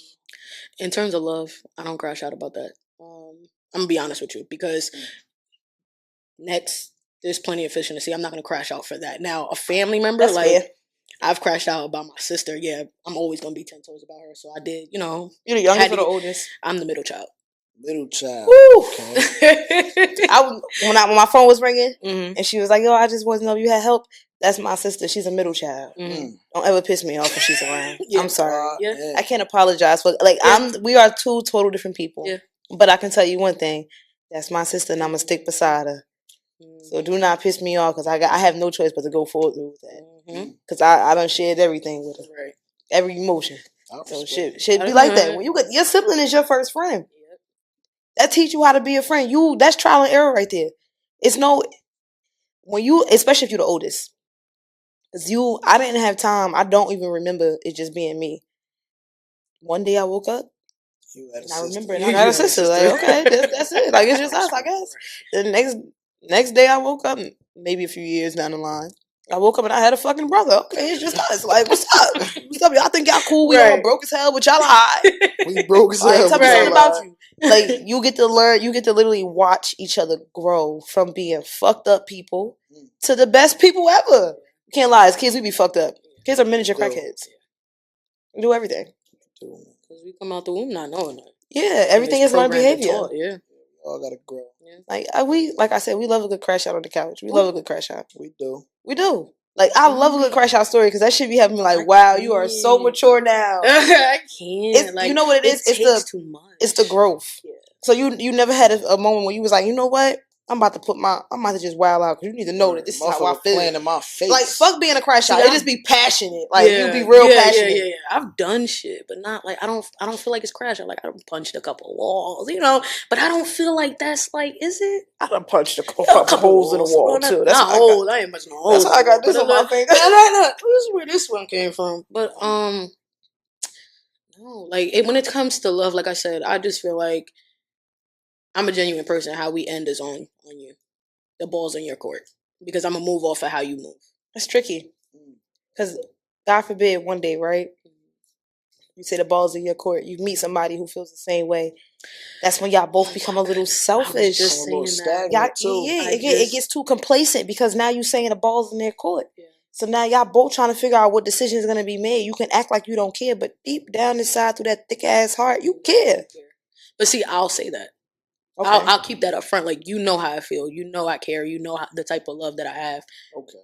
In terms of love, I don't crash out about that. I'm gonna be honest with you because there's plenty of fish in the sea. I'm not gonna crash out for that. Now, a family member, fair. I've crashed out about my sister. Yeah, I'm always gonna be 10 toes about her. So I did, You're the youngest or the oldest? I'm the middle child. Middle child. Woo! Okay. When my phone was ringing and she was like, "Yo, I just want to know if you had help." That's my sister. She's a middle child. Don't ever piss me off when she's around. I'm sorry. I can't apologize for we are two total different people. Yeah. But I can tell you one thing. That's my sister, and I'm gonna stick beside her. So do not piss me off because I have no choice but to go forward with that. Because I done shared everything with her, every emotion. So shit be like that. When your sibling is your first friend, that teach you how to be a friend. That's trial and error right there. It's especially if you're the oldest, because I didn't have time. I don't even remember it just being me. One day I woke up. I remember it. I got a sister. Like, okay, that's it. Like, it's just us, I guess. The next day I woke up, maybe a few years down the line, I woke up and I had a fucking brother. Okay, it's just us. Like, what's up? What's up? Y'all think y'all cool? We all broke as hell, but y'all high. We broke as hell. Tell me something about you. Like, you get to learn. You get to literally watch each other grow from being fucked up people to the best people ever. You can't lie. As kids, we be fucked up. Kids are miniature crackheads. We do everything. Because we come out the womb not knowing that. Yeah, everything is learned behavior. Yeah. All gotta grow. Like I said, we love a good crash out on the couch. We love a good crash out. We do. We do. Like, I love a good crash out story because that shit be having me like, wow, you are so mature now. I can't. You know what it is? It's too much. It's the growth. Yeah. So you never had a moment where you was like, you know what? I'm about to just wild out because you need to know that this is how I feel. Playing in my face. Like, fuck being a crash out. It just be passionate. Like, you be real passionate. Yeah. I've done shit, but not like I don't feel like it's crash out. Like I done punched a couple walls, but I don't feel like that's like, is it? I done punched a couple holes in the wall too. That's not holes. I ain't punching no holes. That's how I got this on my finger. This is where this one came from. But no, like when it comes to love, like I said, I just feel like I'm a genuine person. How we end is on you. The ball's in your court because I'm gonna move off of how you move. That's tricky because God forbid one day, right? You say the ball's in your court. You meet somebody who feels the same way. That's when y'all both become a little selfish. Just saying that. It gets too complacent because now you saying the ball's in their court. Yeah. So now y'all both trying to figure out what decision is gonna be made. You can act like you don't care, but deep down inside, through that thick ass heart, you care. But see, I'll say that. Okay. I'll keep that up front. Like, you know how I feel. You know I care. You know the type of love that I have. Okay.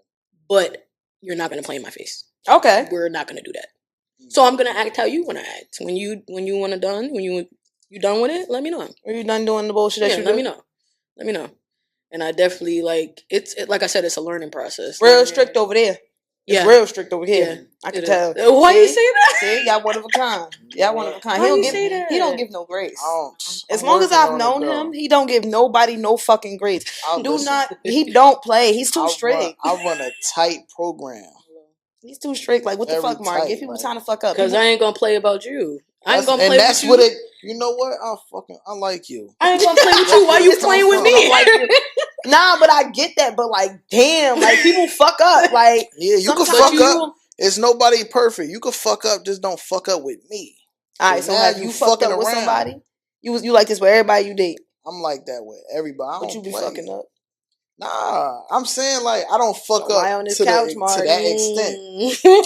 But you're not going to play in my face. Okay. We're not going to do that. So I'm going to act how you want to act. When you want to done, when you done with it, let me know. When you done doing the bullshit that you do? Let me know. Let me know. And I definitely, like, like I said, it's a learning process. Real strict over there. It's real strict over here. Yeah, I can tell. Why you say that? See, y'all one of a kind. Y'all one of a kind. He don't give no grace. As long as I've known him, he don't give nobody no fucking grace. He don't play. He's too strict. I run a tight program. He's too strict. Like, what the fuck, Mark? Give people time to fuck up. Because I ain't gonna play about you. I ain't gonna play with you. What it. You know what? I like you. I ain't gonna play with you. Why you playing with me? Nah, but I get that. But like, damn, like people fuck up. Like, yeah, you can fuck up. It's nobody perfect. You can fuck up. Just don't fuck up with me. All right, so have you fucked up with somebody? You like this with everybody you date? I'm like that with everybody. But you be fucking up. Nah, I'm saying like I don't fuck up on this couch, to that extent.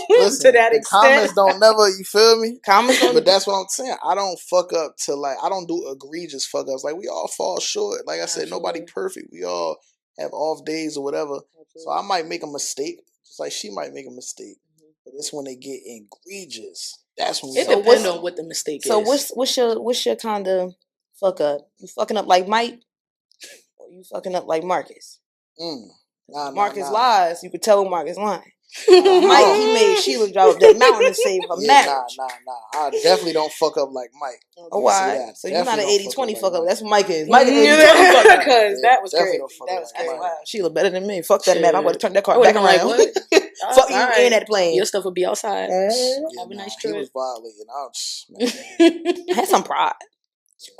Listen, to that extent, comments don't never. You feel me? Comments, but that's what I'm saying. I don't fuck up to like I don't do egregious fuck ups. Like we all fall short. Like I said, nobody perfect. We all have off days or whatever. So I might make a mistake, just like she might make a mistake. But it's when they get egregious. That's when it depends on what the mistake is. So what's your kind of fuck up? You fucking up like Mike, or you fucking up like Marcus? Marcus lies. You could tell Marcus lying. Mike, he made Sheila drive up that mountain to save her marriage. Nah. I definitely don't fuck up like Mike. Oh, why? So you're not an 80-20 fuck up. That's what Mike is. Mike is 80-20 fuck up. Because that was crazy. That was crazy. Wow. Sheila better than me. Fuck that map. I would have turned that car back around. Like, what? Fuck you in that plane. Your stuff would be outside. Have a nice trip. He was violating. I had some pride.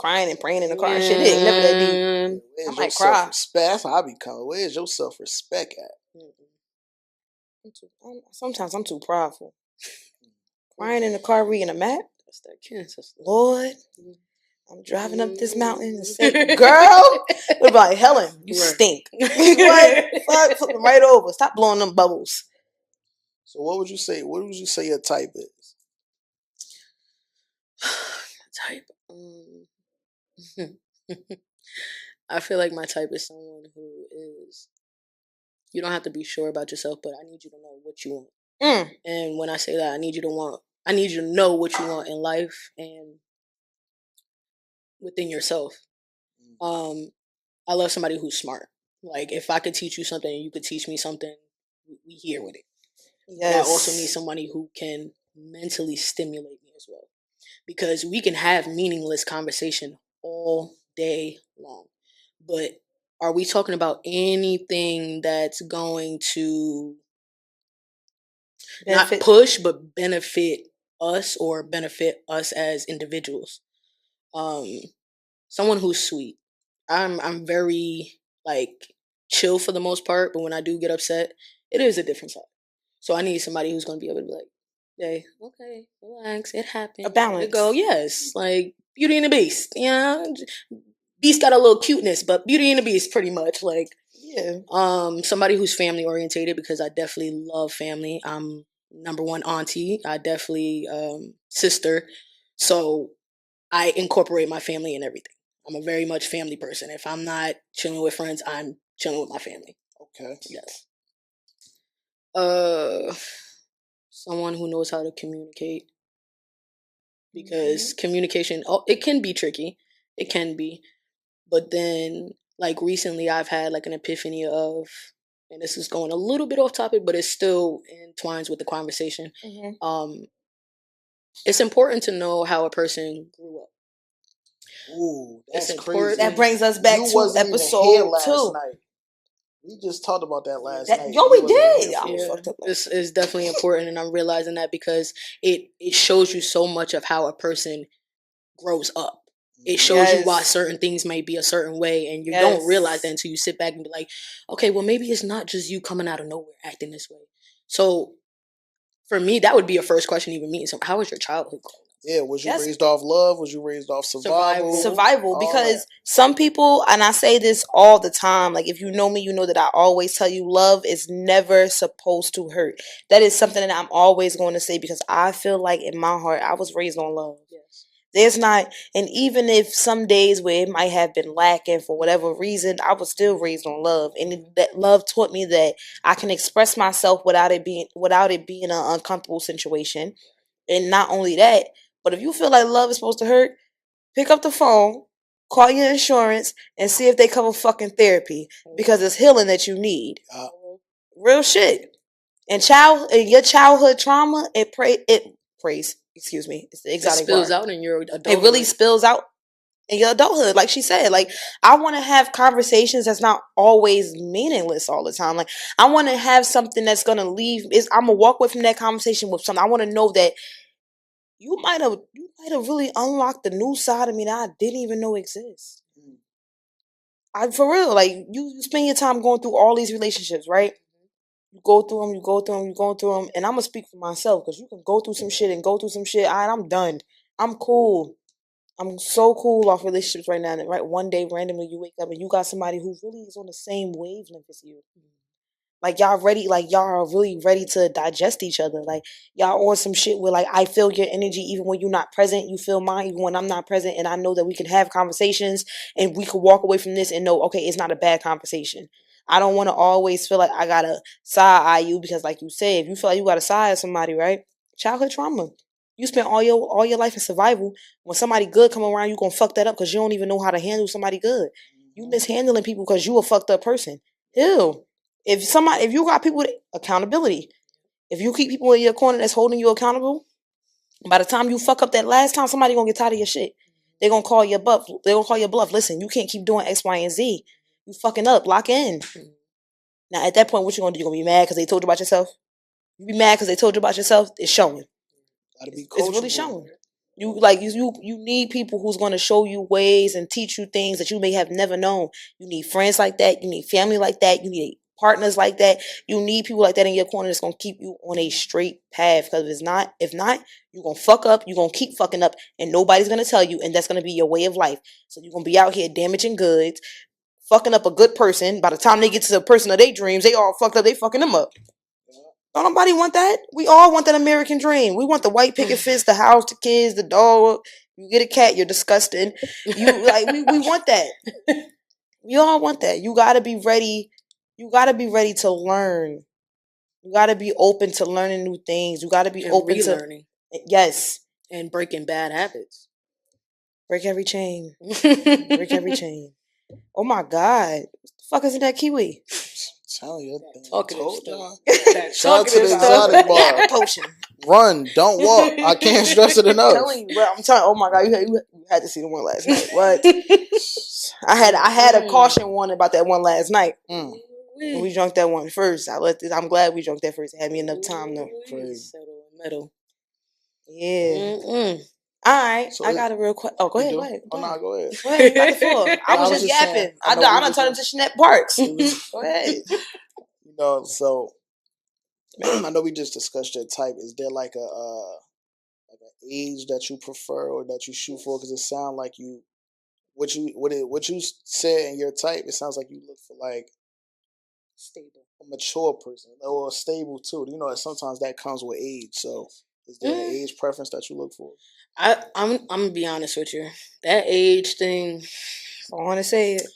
Crying and praying in the car and shit. It ain't never that deep. I might cry. That's how I be coming. Where's your self-respect at? Sometimes I'm too prideful. Crying in the car reading a map. That's that cancer. Lord, I'm driving up this mountain and say, girl, we're like, Helen, you stink. What? Flip them right over. Stop blowing them bubbles. So what would you say? What would you say your type is? Type. I feel like my type is someone who is. You don't have to be sure about yourself, but I need you to know what you want. And when I say that, I need you to know what you want in life and within yourself. I love somebody who's smart. Like if I could teach you something and you could teach me something, we here with it. Yes. I also need somebody who can mentally stimulate me as well. Because we can have meaningless conversation all day long. But are we talking about anything that's going to not push but benefit us or benefit us as individuals? Someone who's sweet. I'm very like chill for the most part, but when I do get upset, it is a different side. So I need somebody who's going to be able to be like, hey, okay, relax, it happened. A balance. Go, yes, like Beauty and the Beast. Yeah, Beast got a little cuteness, but Beauty and the Beast pretty much like. Yeah. Somebody who's family orientated because I definitely love family. I'm number one auntie. I definitely sister. So I incorporate my family in everything. I'm a very much family person. If I'm not chilling with friends, I'm chilling with my family. Okay. Yes. Someone who knows how to communicate, because communication, it can be tricky. It can be, but then like recently, I've had like an epiphany of, and this is going a little bit off topic, but it still entwines with the conversation. It's important to know how a person grew up. Ooh, that's It's crazy. important. That brings us back You to wasn't even here episode last 2. night. We just talked about that last night. Yo, You we wasn't even did. here I for was it. fucked up. This is definitely important, and I'm realizing that because it shows you so much of how a person grows up. It shows you why Yes. certain things may be a certain way, and you Yes. don't realize that until you sit back and be like, okay, well, maybe it's not just you coming out of nowhere acting this way. So for me, that would be a first question, even meeting someone. How was your childhood growing up? Yeah, was you Yes. raised off love? Was you raised off survival? Survival, All because that. some people, and I say this all the time, like if you know me, you know that I always tell you love is never supposed to hurt. That is something that I'm always going to say, because I feel like in my heart I was raised on love. Yes. There's not, and even if some days where it might have been lacking for whatever reason, I was still raised on love, and that love taught me that I can express myself without it being an uncomfortable situation. And not only that, but if you feel like love is supposed to hurt, pick up the phone, call your insurance, and see if they cover fucking therapy, because it's healing that you need. Real shit. And your childhood trauma, it prays. Excuse me, it's the It exotic spills word. out in your adulthood. It really spills out in your adulthood. Like she said, like I want to have conversations that's not always meaningless all the time. Like I want to have something that's gonna leave. I'm gonna walk away from that conversation with something. I want to know that you might have really unlocked the new side of me that I didn't even know exists. For real, like you spend your time going through all these relationships, right? You go through them, and I'm gonna speak for myself, because you can go through some shit and go through some shit. I'm done. I'm cool. I'm so cool off relationships right now. And right, one day randomly you wake up and you got somebody who really is on the same wavelength as you. Like y'all ready, like y'all are really ready to digest each other. Like y'all on some shit where like I feel your energy even when you're not present. You feel mine even when I'm not present, and I know that we can have conversations and we could walk away from this and know, okay, it's not a bad conversation. I don't want to always feel like I gotta side eye you, because like you said, if you feel like you gotta side eye somebody, right? Childhood trauma. You spent all your life in survival. When somebody good come around, you gonna fuck that up because you don't even know how to handle somebody good. You mishandling people because you a fucked up person. Ew. If you got people with accountability, if you keep people in your corner that's holding you accountable, by the time you fuck up that last time, somebody gonna get tired of your shit. They're gonna call your bluff. They're gonna call your bluff. Listen, you can't keep doing X, Y, and Z. You fucking up. Lock in. Now at that point, what you gonna do? You gonna be mad because they told you about yourself? You be mad because they told you about yourself? It's showing. It's really showing. You need people who's going to show you ways and teach you things that you may have never known. You need friends like that. You need family like that. You need partners like that. You need people like that in your corner that's going to keep you on a straight path. Because if not, you're going to fuck up. You're going to keep fucking up, and nobody's going to tell you, and that's going to be your way of life. So you're going to be out here damaging goods, fucking up a good person. By the time they get to the person of their dreams, they all fucked up. They fucking them up. Don't nobody want that. We all want that American dream. We want the white picket fence, the house, the kids, the dog. You get a cat, you're disgusting. We want that. We all want that. You gotta be ready. You gotta be ready to learn. You gotta be open to learning new things. You gotta be open relearning. Yes. And breaking bad habits. Break every chain. Break every chain. Oh my God. What the fuck is in that kiwi? Tell you, talkative stuff. Shout out to the exotic bar. Potion. Run, don't walk. I can't stress it enough. I'm telling you, bro. I'm telling. Oh my God, you had to see the one last night. What? I had a caution warning about that one last night. And we drunk that one first. I'm glad we drunk that first. It had me enough time though. Metal. Yeah. All right. So I got a real question. Oh, go ahead. Oh, no, go ahead. Go ahead. Back the floor. I was just yapping. Saying, I done turned into Shanette Parks. Go ahead. So I know we just discussed your type. Is there like an age that you prefer or that you shoot for? Because it sounds like what you said in your type. It sounds like you look for like stable, a mature person, or stable too. Sometimes that comes with age. So is there an age preference that you look for? I'm gonna be honest with you. That age thing, I want to say it.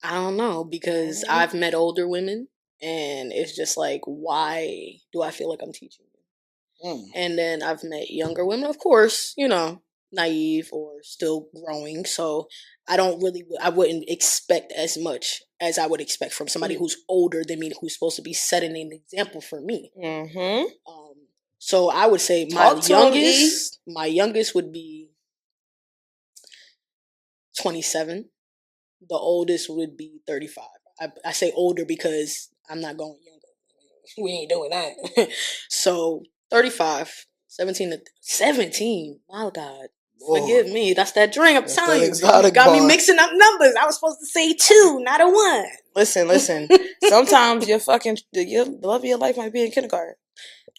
I don't know, because I've met older women And it's just like, why do I feel like I'm teaching you? And then I've met younger women, of course, naive or still growing. So I wouldn't expect as much as I would expect from somebody who's older than me, who's supposed to be setting an example for me. So I would say my youngest would be 27. The oldest would be 35. I say older because I'm not going younger. We ain't doing that. So 35, 17. My God. Lord. Forgive me. That's that drink. I'm telling you. Got me mixing up numbers. I was supposed to say 2, not a 1. Listen. Sometimes your love of your life might be in kindergarten.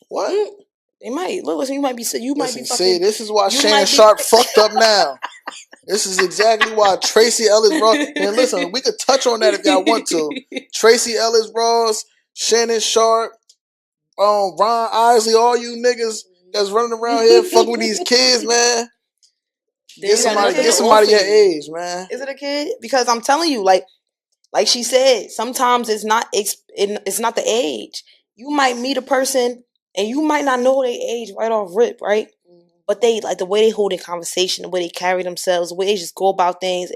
What? They might. Listen, you might be fucking. See, this is why Shannon Sharp fucked up now. This is exactly why Tracy Ellis Ross. And listen, we could touch on that if y'all want to. Tracy Ellis Ross, Shannon Sharp, Ron Isley, all you niggas that's running around here fucking with these kids, man. Get somebody your age, man. Is it a kid? Because I'm telling you, like she said, sometimes it's not the age. You might meet a person and you might not know their age right off rip, right? But they like the way they hold a conversation, the way they carry themselves, the way they just go about things.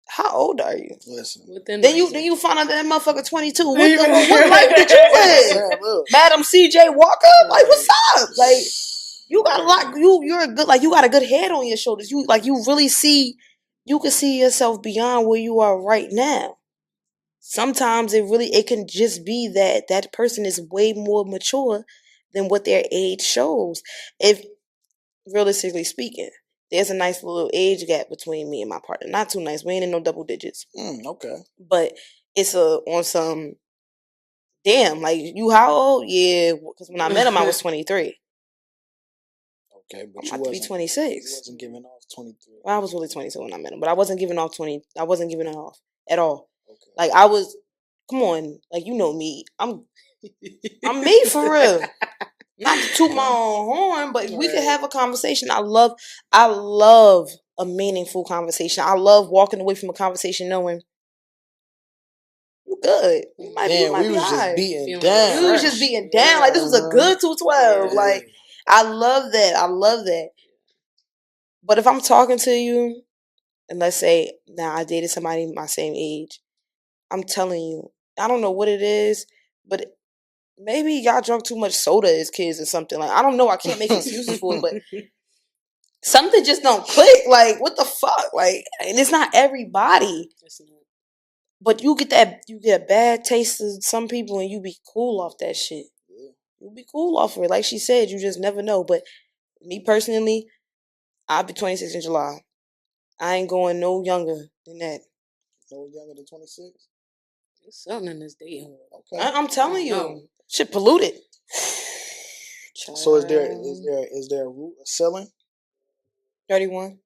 How old are you? Listen. Then you find out that motherfucker 22. What life did you live? Madam CJ Walker? Like, what's up? Like, you got a lot. You're a good. Like, you got a good head on your shoulders. You really see. You can see yourself beyond where you are right now. Sometimes it can just be that person is way more mature than what their age shows. If realistically speaking, there's a nice little age gap between me and my partner. Not too nice. We ain't in no double digits. Okay. But it's on some, damn, like, you how old? Yeah, because when I met him, I was 23. Okay, but I'm about to be 26. You wasn't giving off 23. Well, I was really 22 when I met him, but I wasn't giving off 20. I wasn't giving it off at all. Okay. Like, I was, come on, like, you know me. I'm me for real. Not to toot my own horn, but we could have a conversation. I love a meaningful conversation. I love walking away from a conversation knowing you good. We was just beating down. We was just beating down. Like, this was a good 212. Yeah. Like, I love that. But if I'm talking to you, and let's say now I dated somebody my same age, I'm telling you, I don't know what it is, but maybe y'all drunk too much soda as kids or something. Like, I don't know. I can't make excuses for it, but something just don't click. Like, what the fuck? Like, and it's not everybody. But you get a bad taste of some people and you be cool off that shit. You be cool off of it. Like she said, you just never know. But me personally, I'll be 26 in July. I ain't going no younger than that. No younger than 26? There's something in this dating world. Okay. I'm telling you. Shit polluted. So is there a route of selling? 31.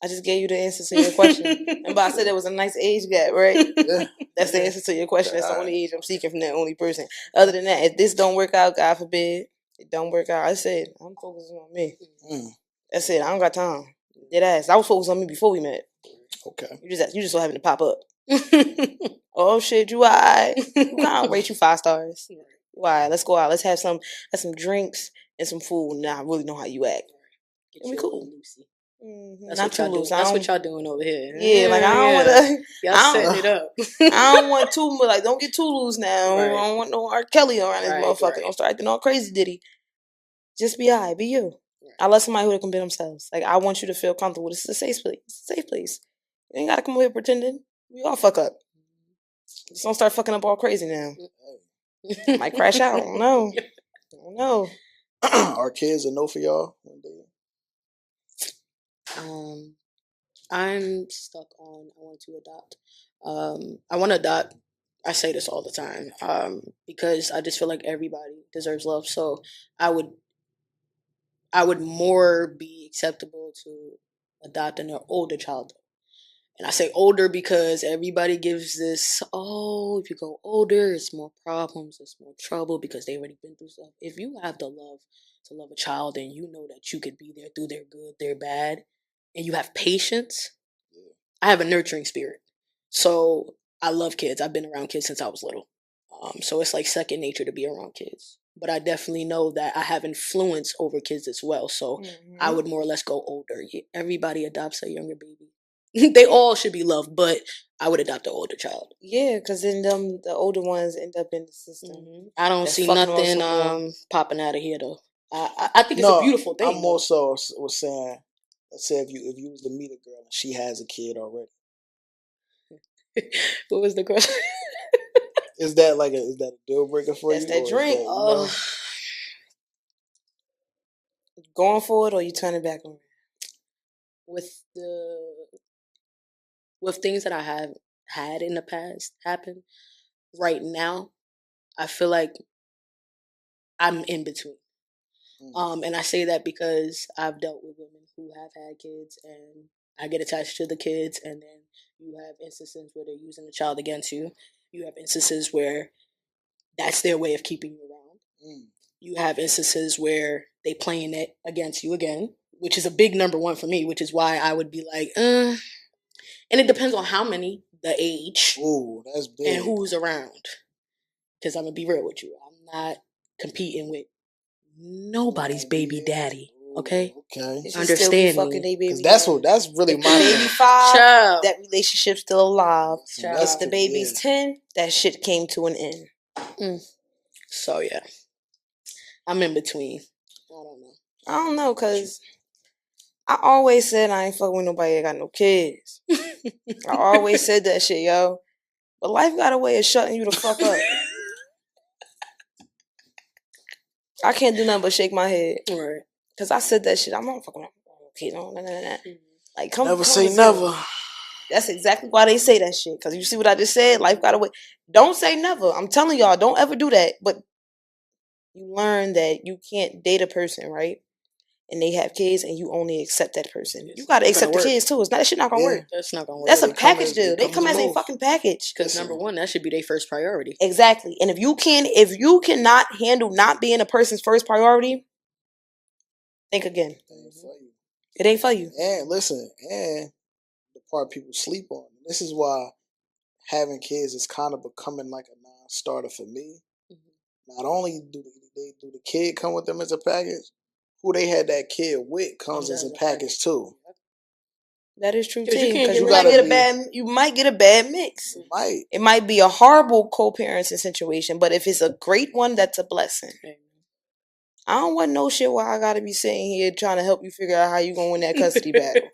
I just gave you the answer to your question. And I said there was a nice age gap, right? Yeah. That's the answer to your question. That's the only age I'm seeking from that only person. Other than that, if this don't work out, God forbid, it don't work out. I said, I'm focusing on me. That's it. I don't got time. Dead ass. I was focused on me before we met. Okay. You just so happen to pop up. Oh shit, you alright. I'll rate you 5 stars. You alright, let's go out. Let's have some drinks and some food. Now I really know how you act. Get we cool. Lucy. That's not too loose. That's what y'all doing over here. Yeah, like I don't want to. Y'all setting it up. I don't want too much. Like, don't get too loose now. Right. I don't want no R. Kelly around this motherfucker. Right. Don't start acting all crazy, Diddy. Just be alright. Be you. Right. I love somebody who can be themselves. Like, I want you to feel comfortable. This is a safe place. It's a safe place. You ain't gotta come over here pretending. We all fuck up. Just don't start fucking up all crazy now. Might crash out. I don't know. Are kids a no for y'all one day? I'm stuck on I want to adopt. I want to adopt. I say this all the time because I just feel like everybody deserves love. So I would more be acceptable to adopting an older child. And I say older because everybody gives this, if you go older, it's more problems, it's more trouble because they already been through stuff. If you have the love to love a child and you know that you could be there through their good, their bad, and you have patience, I have a nurturing spirit. So I love kids. I've been around kids since I was little. So it's like second nature to be around kids. But I definitely know that I have influence over kids as well. So I would more or less go older. Everybody adopts a younger baby. They all should be loved, but I would adopt an older child. Yeah, because then the older ones end up in the system. I don't see nothing popping out of here though. I think it's a beautiful thing. I'm also was saying, let's say if you was to meet a girl and she has a kid already. What was the question? Is that a deal breaker for you? That's that drink. Going forward, or you turn it back on? With things that I have had in the past happen, right now, I feel like I'm in between. And I say that because I've dealt with women who have had kids, and I get attached to the kids, and then you have instances where they're using the child against you. You have instances where that's their way of keeping you around. You have instances where they playing it against you again, which is a big number one for me, which is why I would be like, and it depends on how many, the age, that's big, and who's around. Because I'm going to be real with you. I'm not competing with nobody's baby daddy. Okay. Understand me. Because that's really my baby 5. Child. That relationship's still alive. It's the baby's 10. That shit came to an end. So yeah, I'm in between. I don't know, cause I always said I ain't fucking with nobody that got no kids. I always said that shit, yo. But life got a way of shutting you the fuck up. I can't do nothing but shake my head. Right. Cause I said that shit. I'm not fucking with kids. No. Like, never say never. That's exactly why they say that shit. Cause you see what I just said? Life got a way. Don't say never. I'm telling y'all, don't ever do that. But you learn that you can't date a person, right? And they have kids, and you only accept that person. You gotta accept the kids too. It's not that shit not gonna work. That's not gonna work. That's a package deal. They come as a fucking package. Because number one, that should be their first priority. Exactly. And if you cannot handle not being a person's first priority, think again. It ain't for you. And listen, and the part people sleep on. This is why having kids is kind of becoming like a non-starter for me. Not only do the kid come with them as a package, who they had that kid with comes as a package too. That is true too. Because you might get a bad mix. It might be a horrible co-parenting situation, but if it's a great one, that's a blessing. I don't want no shit where I gotta be sitting here trying to help you figure out how you gonna win that custody battle.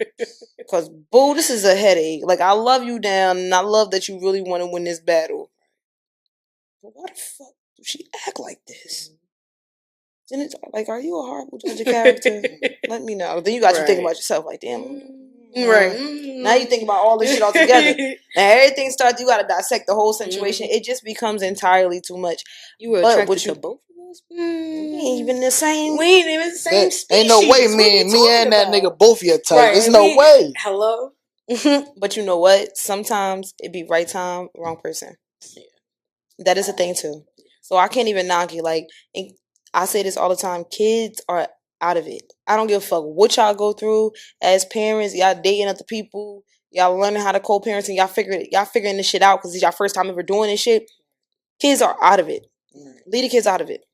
Because boo, this is a headache. Like, I love you down, and I love that you really want to win this battle. But why the fuck do she act like this? Then it's like, are you a horrible judge of character? Let me know. Then you got you thinking about yourself, like, damn. Now you think about all this shit all together. And everything starts, you got to dissect the whole situation. It just becomes entirely too much. You were attracted to both of us? We ain't even the same. We ain't even the same species. Ain't no way me and that nigga both your type. There's no way. Hello? But you know what? Sometimes it be right time, wrong person. Yeah. That is a thing too. So I can't even knock you. Like, I say this all the time. Kids are out of it. I don't give a fuck what y'all go through as parents. Y'all dating other people. Y'all learning how to co-parent, and y'all figuring this shit out because it's y'all first time ever doing this shit. Kids are out of it. Leave the kids out of it.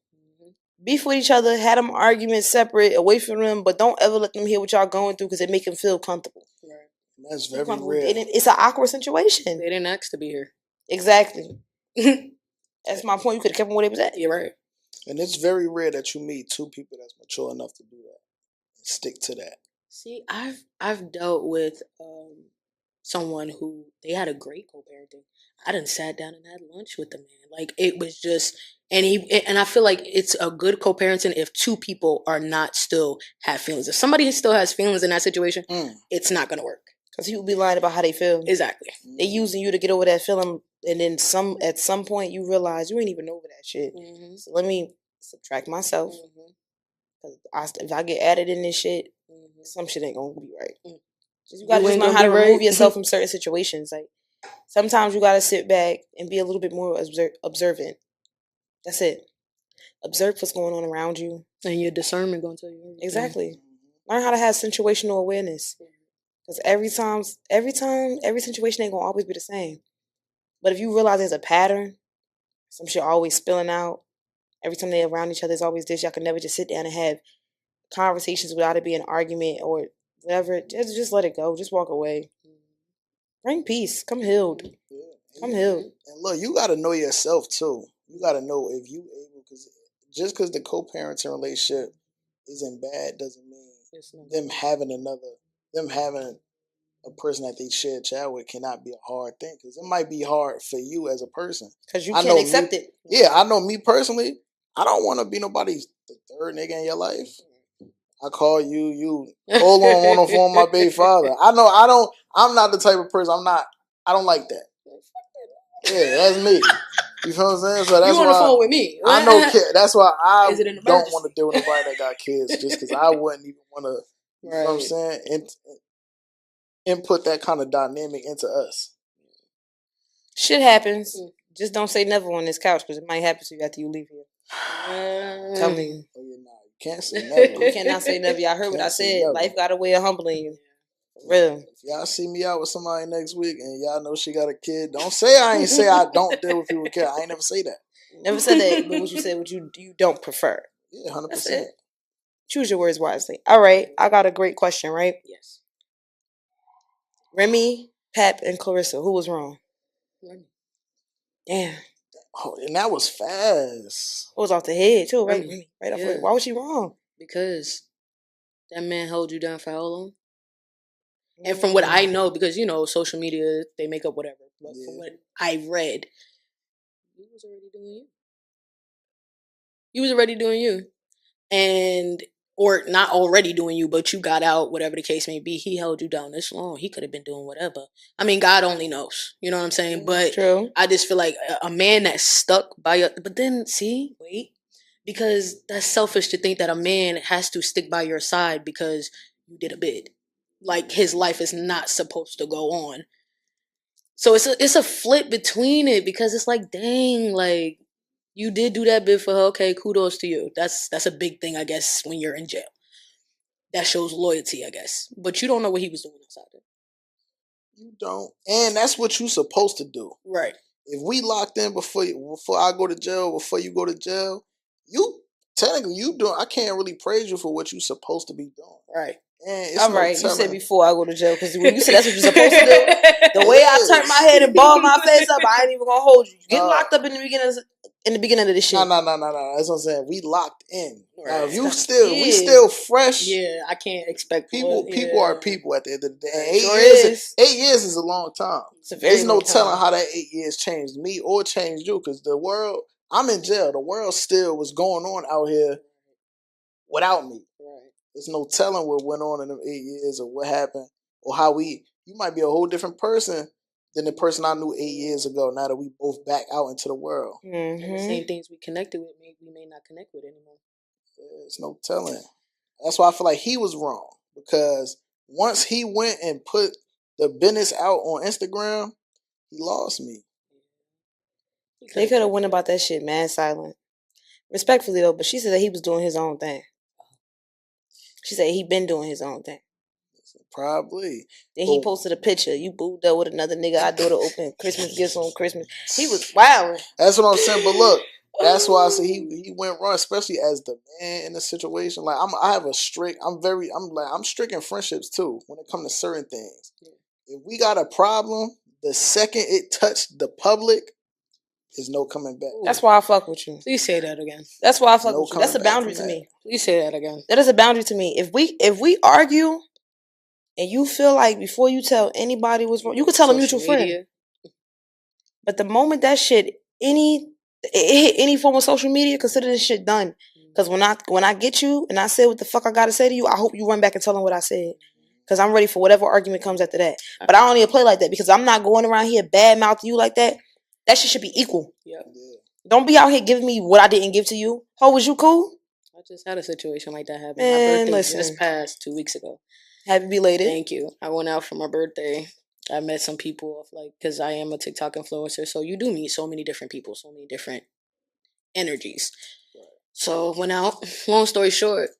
Beef with each other. Have them arguments separate, away from them, but don't ever let them hear what y'all going through because it make them feel comfortable. That's very rare. It's an awkward situation. They didn't ask to be here. Exactly. That's my point. You could have kept them where they was at. You're right. And it's very rare that you meet two people that's mature enough to do that. And stick to that. See, I've dealt with someone who they had a great co-parenting. I done sat down and had lunch with the man. Like, it was just, and I feel like it's a good co-parenting if two people are not still have feelings. If somebody still has feelings in that situation, it's not gonna work. Because he would be lying about how they feel. Exactly. They using you to get over that feeling, and then at some point you realize you ain't even over that shit. So let me subtract myself. Because if I get added in this shit, some shit ain't gonna be right. You gotta just learn how to remove yourself from certain situations. Like, sometimes you gotta sit back and be a little bit more observant. That's it. Observe what's going on around you, and your discernment gonna tell you everything. Exactly. Learn how to have situational awareness. Because every situation ain't gonna always be the same. But if you realize there's a pattern, some shit always spilling out. Every time they're around each other, there's always this. Y'all can never just sit down and have conversations without it being an argument or whatever. Just let it go. Just walk away. Bring peace. Come healed. Come healed. And look, you got to know yourself too. You got to know if you able, because just because the co-parenting relationship isn't bad doesn't mean them having a person that they share a child with cannot be a hard thing, because it might be hard for you as a person. Because you can't accept it. Yeah, I know me personally, I don't want to be nobody's the third nigga in your life. I call you hold on the phone with my baby father. I'm not the type of person, I don't like that. Yeah, that's me. You feel what I'm saying? So that's you on the phone with me. I know that's why I don't emergency? want to deal with nobody that got kids, just because I wouldn't even want to, you know what I'm saying? Input that kind of dynamic into us. Shit happens. Just don't say never on this couch, because it might happen to you after you leave here. Tell me. Oh, yeah, nah, you can't say never. You cannot say never. Y'all heard what I said. Life got a way of humbling you. For real. If y'all see me out with somebody next week and y'all know she got a kid, don't say I don't deal with people with kids. I ain't never say that. Never said that, but what you said, what you don't prefer. Yeah, 100%. That's it. Choose your words wisely. All right, I got a great question, right? Yes. Remy, Pap, and Clarissa, who was wrong? Remy. Damn. Oh, and that was fast. It was off the head, too, right? Remy. Right off the head. Why was she wrong? Because that man held you down for how long? And from what I know, because, you know, social media, they make up whatever. But from what I read, he was already doing you. He was already doing you. And, or not already doing you, but you got out, whatever the case may be. He held you down this long. He could have been doing whatever. I mean, God only knows. You know what I'm saying? But True. I just feel like a man that's stuck by your... But then, see, wait. Because that's selfish to think that a man has to stick by your side because you did a bid. Like, his life is not supposed to go on. So it's a flip between it, because it's like, dang, like, you did do that bid for her. Okay, kudos to you. That's a big thing, I guess, when you're in jail. That shows loyalty, I guess. But you don't know what he was doing outside there. You don't. And that's what you're supposed to do. Right. If we locked in before I go to jail, before you go to jail, technically you doing. I can't really praise you for what you're supposed to be doing. Right. All right, you said before I go to jail, because when you said that's what you're supposed to do, the way I turned my head and balled my face up, I ain't even gonna hold you. You get locked up in the beginning of this shit. No. That's what I'm saying. We locked in. Right. Now, if you we still fresh. Yeah, I can't expect people. People are people at the end of the day. 8 years is a long time. There's no telling how that 8 years changed me or changed you, because the world. I'm in jail. The world still was going on out here without me. Right. There's no telling what went on in them 8 years or what happened or how you might be a whole different person than the person I knew 8 years ago, now that we both back out into the world. Mm-hmm. And the same things we connected with, we may not connect with anymore. There's no telling. That's why I feel like he was wrong, because once he went and put the business out on Instagram, he lost me. They could have went about that shit mad silent. Respectfully, though, but she said that he was doing his own thing. She said he been doing his own thing. Probably. Then he posted a picture. You booed up with another nigga. I do to open Christmas gifts on Christmas. He was wild. That's what I'm saying. But look, that's why I say he went wrong, especially as the man in the situation. Like I'm strict in friendships too when it comes to certain things. If we got a problem, the second it touched the public, there's no coming back. That's why I fuck with you. Please say that again. That's why I fuck with you. That's a boundary to me. Please say that again. That is a boundary to me. If we argue and you feel like before you tell anybody what's wrong, you can tell a mutual friend. But the moment that shit it hit any form of social media, consider this shit done. Because when I get you and I say what the fuck I gotta say to you, I hope you run back and tell them what I said. Because I'm ready for whatever argument comes after that. But I don't need to play like that, because I'm not going around here bad mouthing you like that. That shit should be equal. Yeah. Don't be out here giving me what I didn't give to you. Ho, was you cool? I just had a situation like that happen. Man, my birthday just passed 2 weeks ago. Happy belated. Thank you. I went out for my birthday. I met some people, because I am a TikTok influencer. So you do meet so many different people, so many different energies. So went out. Long story short,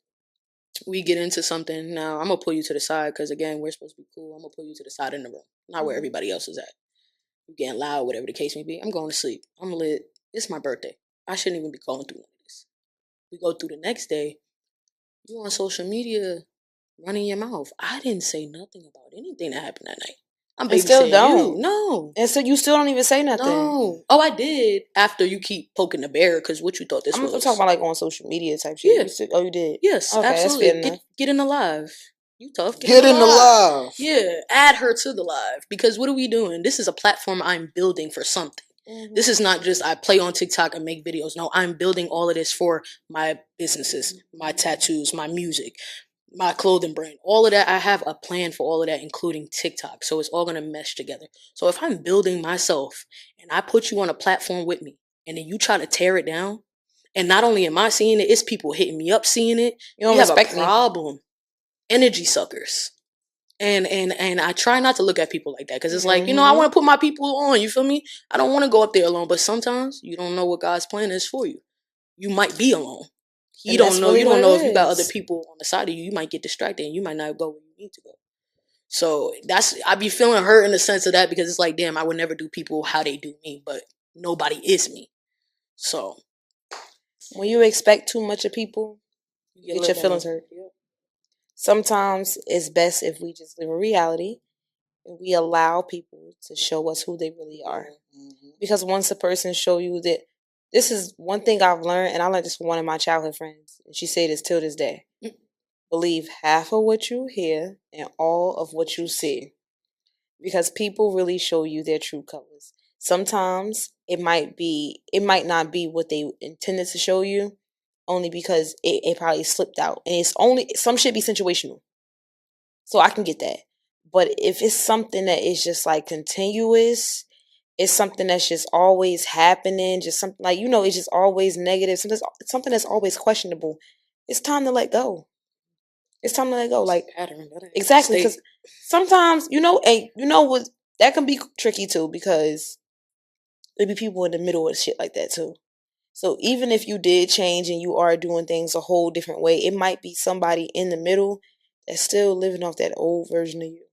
we get into something. Now, I'm going to pull you to the side because, again, we're supposed to be cool. I'm going to pull you to the side in the room, not where everybody else is at. You getting loud, whatever the case may be. I'm going to sleep. I'm lit. It's my birthday. I shouldn't even be going through none of this. We go through the next day. You on social media running your mouth. I didn't say nothing about anything that happened that night. I'm And still babysitting don't. you. No. And so you still don't even say nothing. No. Oh, I did after you keep poking the bear because what you thought this was. I'm talking about like on social media type shit. Yeah. You still, oh, you did? Yes, Okay, absolutely. that's fair enough. Get in the live. You tough. Get in the live. Yeah, add her to the live because what are we doing? This is a platform I'm building for something. Mm-hmm. This is not just I play on TikTok and make videos. No, I'm building all of this for my businesses, my tattoos, my music, my clothing brand. All of that, I have a plan for all of that, including TikTok. So it's all going to mesh together. So if I'm building myself and I put you on a platform with me and then you try to tear it down, and not only am I seeing it, it's people hitting me up seeing it. You don't we have respect a problem. Energy suckers. And I try not to look at people like that because it's like, I want to put my people on, you feel me? I don't want to go up there alone, but sometimes you don't know what God's plan is for you. You might be alone. You don't know if you got other people on the side of you. You might get distracted and you might not go where you need to go. So I be feeling hurt in the sense of that because it's like, damn, I would never do people how they do me, but nobody is me. So when you expect too much of people, you get your feelings hurt. Yeah. Sometimes it's best if we just live in reality and we allow people to show us who they really are. Mm-hmm. Because once a person show you that, this is one thing I've learned, and I learned this from one of my childhood friends, and she said this till this day. Mm-hmm. Believe half of what you hear and all of what you see. Because people really show you their true colors. Sometimes it might not be what they intended to show you, only because it probably slipped out. And it's only, some shit be situational. So I can get that. But if it's something that is just like continuous, it's something that's just always happening, just something like, it's just always negative, something that's always questionable, it's time to let go. It's time to let go. Like, exactly. Because sometimes, what, that can be tricky too, because there be people in the middle of shit like that too. So even if you did change and you are doing things a whole different way, it might be somebody in the middle that's still living off that old version of you.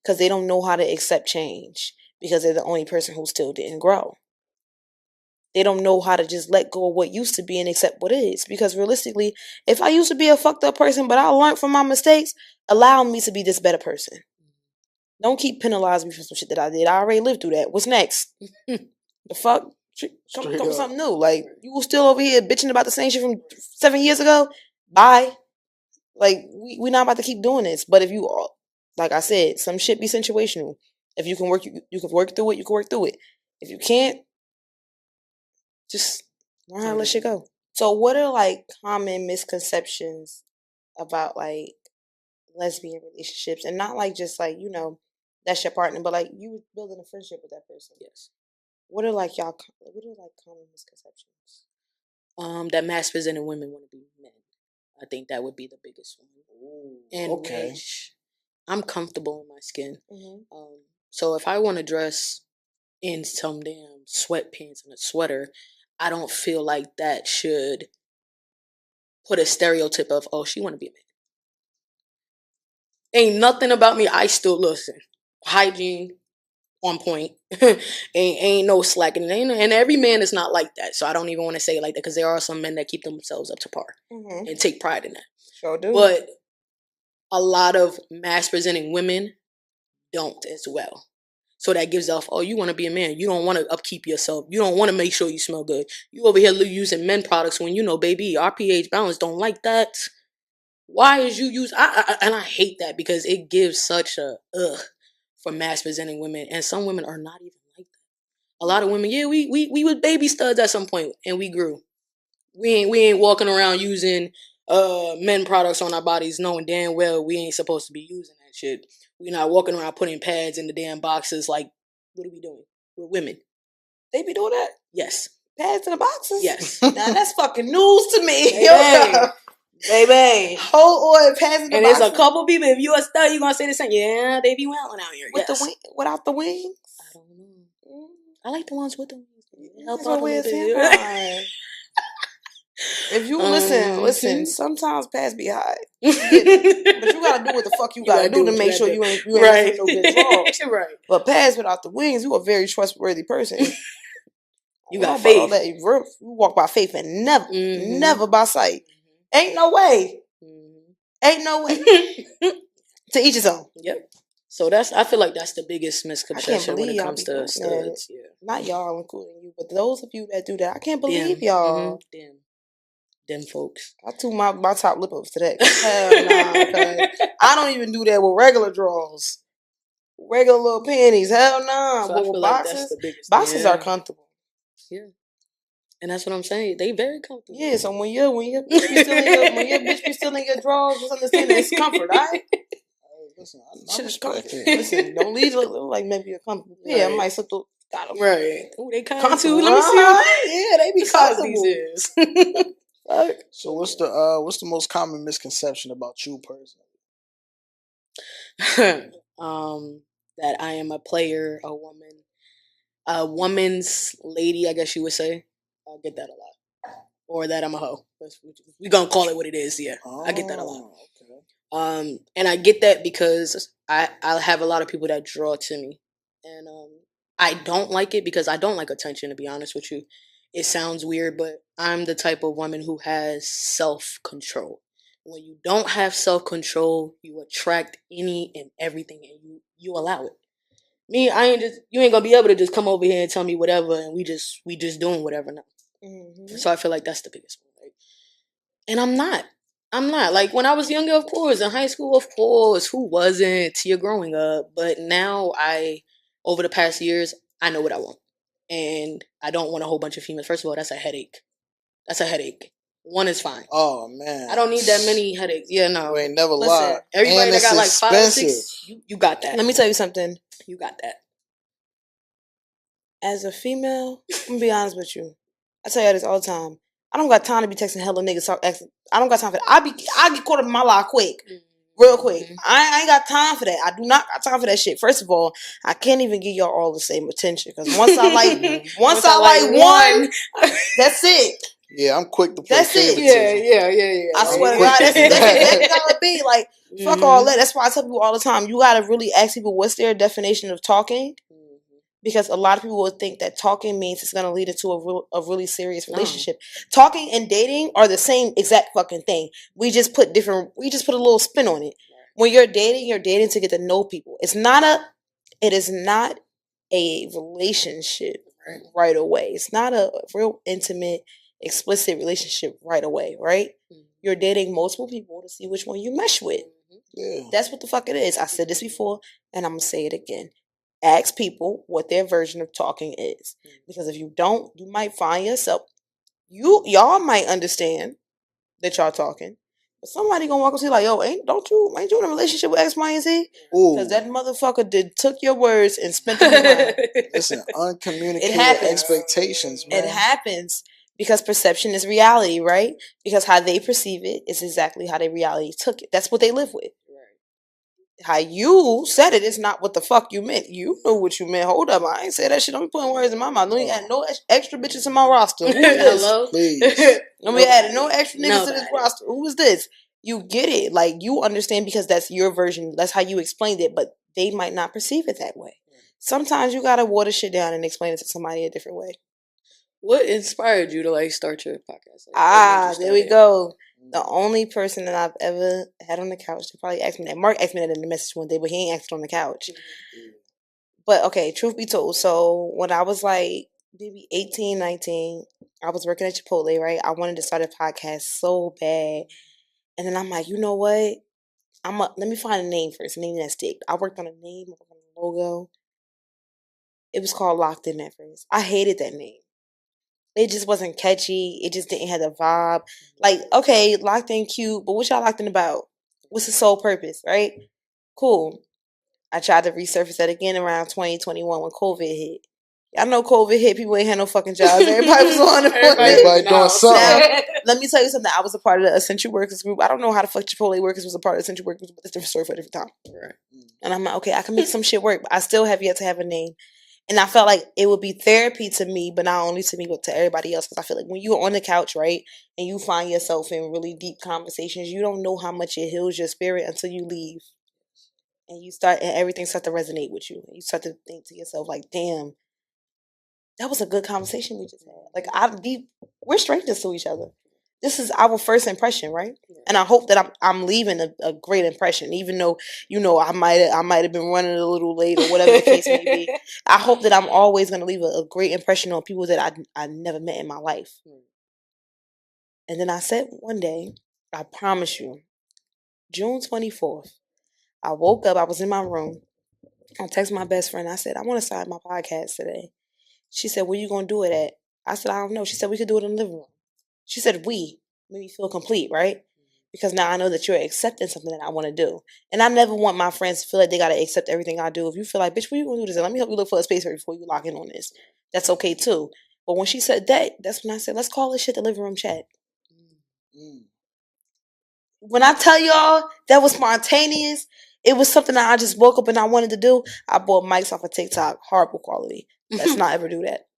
Because they don't know how to accept change. Because they're the only person who still didn't grow. They don't know how to just let go of what used to be and accept what is. Because realistically, if I used to be a fucked up person, but I learned from my mistakes, allow me to be this better person. Don't keep penalizing me for some shit that I did. I already lived through that. What's next? The fuck? Come with something new. Like, you were still over here bitching about the same shit from 7 years ago? Bye. Like, we're not about to keep doing this. But if you are, like I said, some shit be situational. If you can work, you can work through it, you can work through it. If you can't, just learn how to let shit go. So what are like common misconceptions about like lesbian relationships? And not like just like, that's your partner, but like you building a friendship with that person. Yes. What are like common misconceptions? That mass presenting women want to be men. I think that would be the biggest one. Ooh, and which I'm comfortable in my skin. Mm-hmm. So if I want to dress in some damn sweatpants and a sweater, I don't feel like that should put a stereotype of, oh, she want to be a man. Ain't nothing about me. I still listen. Hygiene on point. ain't no slacking. And every man is not like that. So I don't even want to say it like that because there are some men that keep themselves up to par and take pride in that. Sure do. But a lot of mass presenting women don't as well. So that gives off, oh, you want to be a man. You don't want to upkeep yourself. You don't want to make sure you smell good. You over here using men products when baby, our pH balance don't like that. Why is you use? And I hate that because it gives such a for mass presenting women, and some women are not even like that. A lot of women, we were baby studs at some point, and we grew. We ain't walking around using men products on our bodies, knowing damn well we ain't supposed to be using that shit. We're not walking around putting pads in the damn boxes. Like, what are we doing? We're women. They be doing that? Yes. Pads in the boxes? Yes. Now that's fucking news to me. Baby. Whole oil pads in the boxes. And there's a couple people, if you a stud, you're going to say the same. Yeah, they be wilding out here. With the without the wings? I don't know. I like the ones with the wings. Help out a little bit. If you listen. Sometimes pass be high, but you gotta do what the fuck you gotta do to make sure you ain't right. No good draws. Right. But pass without the wings, you a very trustworthy person. You got faith. You walk by faith and never by sight. Ain't no way. Ain't no way. To each his own. Yep. So I feel like that's the biggest misconception when it comes to studs. Yeah. Not y'all, including you, but those of you that do that, I can't believe y'all. Them folks. I threw my top lip up to that. Hell nah, I don't even do that with regular draws. Regular little panties. Hell nah. So but with boxes are comfortable. Yeah. And that's what I'm saying. They very comfortable. Yeah, so when your bitch be still in your drawers, just understand that it's comfort, alright? Listen, Listen, don't leave it look like maybe a comfortable. Yeah, I might slip through. Right. Oh, they kind of too. Let me see. Yeah, they be comfortable. Right. So what's the most common misconception about you personally? That I am a player, a woman's lady, I guess you would say. I get that a lot. Or that I'm a hoe. We're gonna call it what it is, yeah. I get that a lot. Okay. And I get that because I have a lot of people that draw to me. And I don't like it because I don't like attention, to be honest with you. It sounds weird, but I'm the type of woman who has self-control. When you don't have self-control, you attract any and everything, and you allow it. Me, you ain't gonna be able to just come over here and tell me whatever, and we just doing whatever now. Mm-hmm. So I feel like that's the biggest one, right? And I'm not. Like when I was younger, of course, in high school, of course, who wasn't? You're growing up, but now over the past years, I know what I want. And I don't want a whole bunch of females. First of all, that's a headache. One is fine. Oh, man. I don't need that many headaches. Yeah, no. You ain't never lied. Everybody that got like 5 or 6, you got that. Let me tell you something. You got that. As a female, I'm going to be honest with you. I tell you this all the time. I don't got time to be texting hella niggas. I don't got time for that. I get caught up in my lie quick. Real quick. Mm-hmm. I ain't got time for that. I do not got time for that shit. First of all, I can't even give y'all all the same attention. Because once I like one, that's it. Yeah, I'm quick to play. That's it. Yeah. I swear to God, that's exactly how it be. Like, fuck all that. That's why I tell people all the time, you gotta really ask people what's their definition of talking. Because a lot of people will think that talking means it's going to lead into a really serious relationship. Talking and dating are the same exact fucking thing. We just put a little spin on it. When you're dating to get to know people. It is not a relationship right away. It's not a real intimate, explicit relationship right away, right? You're dating multiple people to see which one you mesh with. Yeah. That's what the fuck it is. I said this before, and I'm going to say it again. Ask people what their version of talking is. Because if you don't, you might find yourself, y'all might understand that y'all talking. But somebody gonna walk up to you like, yo, ain't you in a relationship with X, Y, and Z? Because that motherfucker took your words and spent them around. Listen, uncommunicated expectations, man. It happens because perception is reality, right? Because how they perceive it is exactly how their reality took it. That's what they live with. How you said it is not what the fuck you meant. You know what you meant. Hold up, I ain't say that shit. Don't be putting words in my mouth. Don't be add no extra bitches in my roster. Who is this? Hello? Please. Don't be adding no extra niggas to this roster. Who is this? You get it. Like, you understand because that's your version. That's how you explained it. But they might not perceive it that way. Sometimes you gotta water shit down and explain it to somebody a different way. What inspired you to start your podcast? There we go. The only person that I've ever had on the couch, they probably asked me that. Mark asked me that in the message one day, but he ain't asked it on the couch. But okay, truth be told, so when I was like maybe 18, 19, I was working at Chipotle, right? I wanted to start a podcast so bad. And then I'm like, you know what? Let me find a name first, a name that stick. I worked on a name, I worked on a logo. It was called Locked In at first. I hated that name. It just wasn't catchy. It just didn't have the vibe. Like, okay, locked in, cute, but what y'all locked in about? What's the sole purpose, right? Cool. I tried to resurface that again around 2021 when COVID hit. I know COVID hit. People ain't had no fucking jobs. Everybody was on the Everybody doing something. Now, let me tell you something. I was a part of the essential workers group. I don't know how the fuck Chipotle workers was a part of the essential workers group, but it's a different story for a different time. Right. And I'm like, okay, I can make some shit work, but I still have yet to have a name. And I felt like it would be therapy to me, but not only to me, but to everybody else. Because I feel like when you're on the couch, right, and you find yourself in really deep conversations, you don't know how much it heals your spirit until you leave. And everything starts to resonate with you. And you start to think to yourself, like, damn, that was a good conversation we just had. Like, we're strangers to each other. This is our first impression, right? And I hope that I'm leaving a great impression, even though I might have been running a little late or whatever the case may be. I hope that I'm always going to leave a great impression on people that I never met in my life. And then I said one day, I promise you, June 24th, I woke up. I was in my room. I texted my best friend. I said, I want to start my podcast today. She said, where you going to do it at? I said, I don't know. She said, we could do it in the living room. She said, made me feel complete, right? Because now I know that you're accepting something that I want to do. And I never want my friends to feel like they got to accept everything I do. If you feel like, bitch, what you going to do this? Let me help you look for a space before you lock in on this. That's okay, too. But when she said that, that's when I said, let's call this shit the living room chat. When I tell y'all that was spontaneous, it was something that I just woke up and I wanted to do. I bought mics off of TikTok, horrible quality. Let's not ever do that.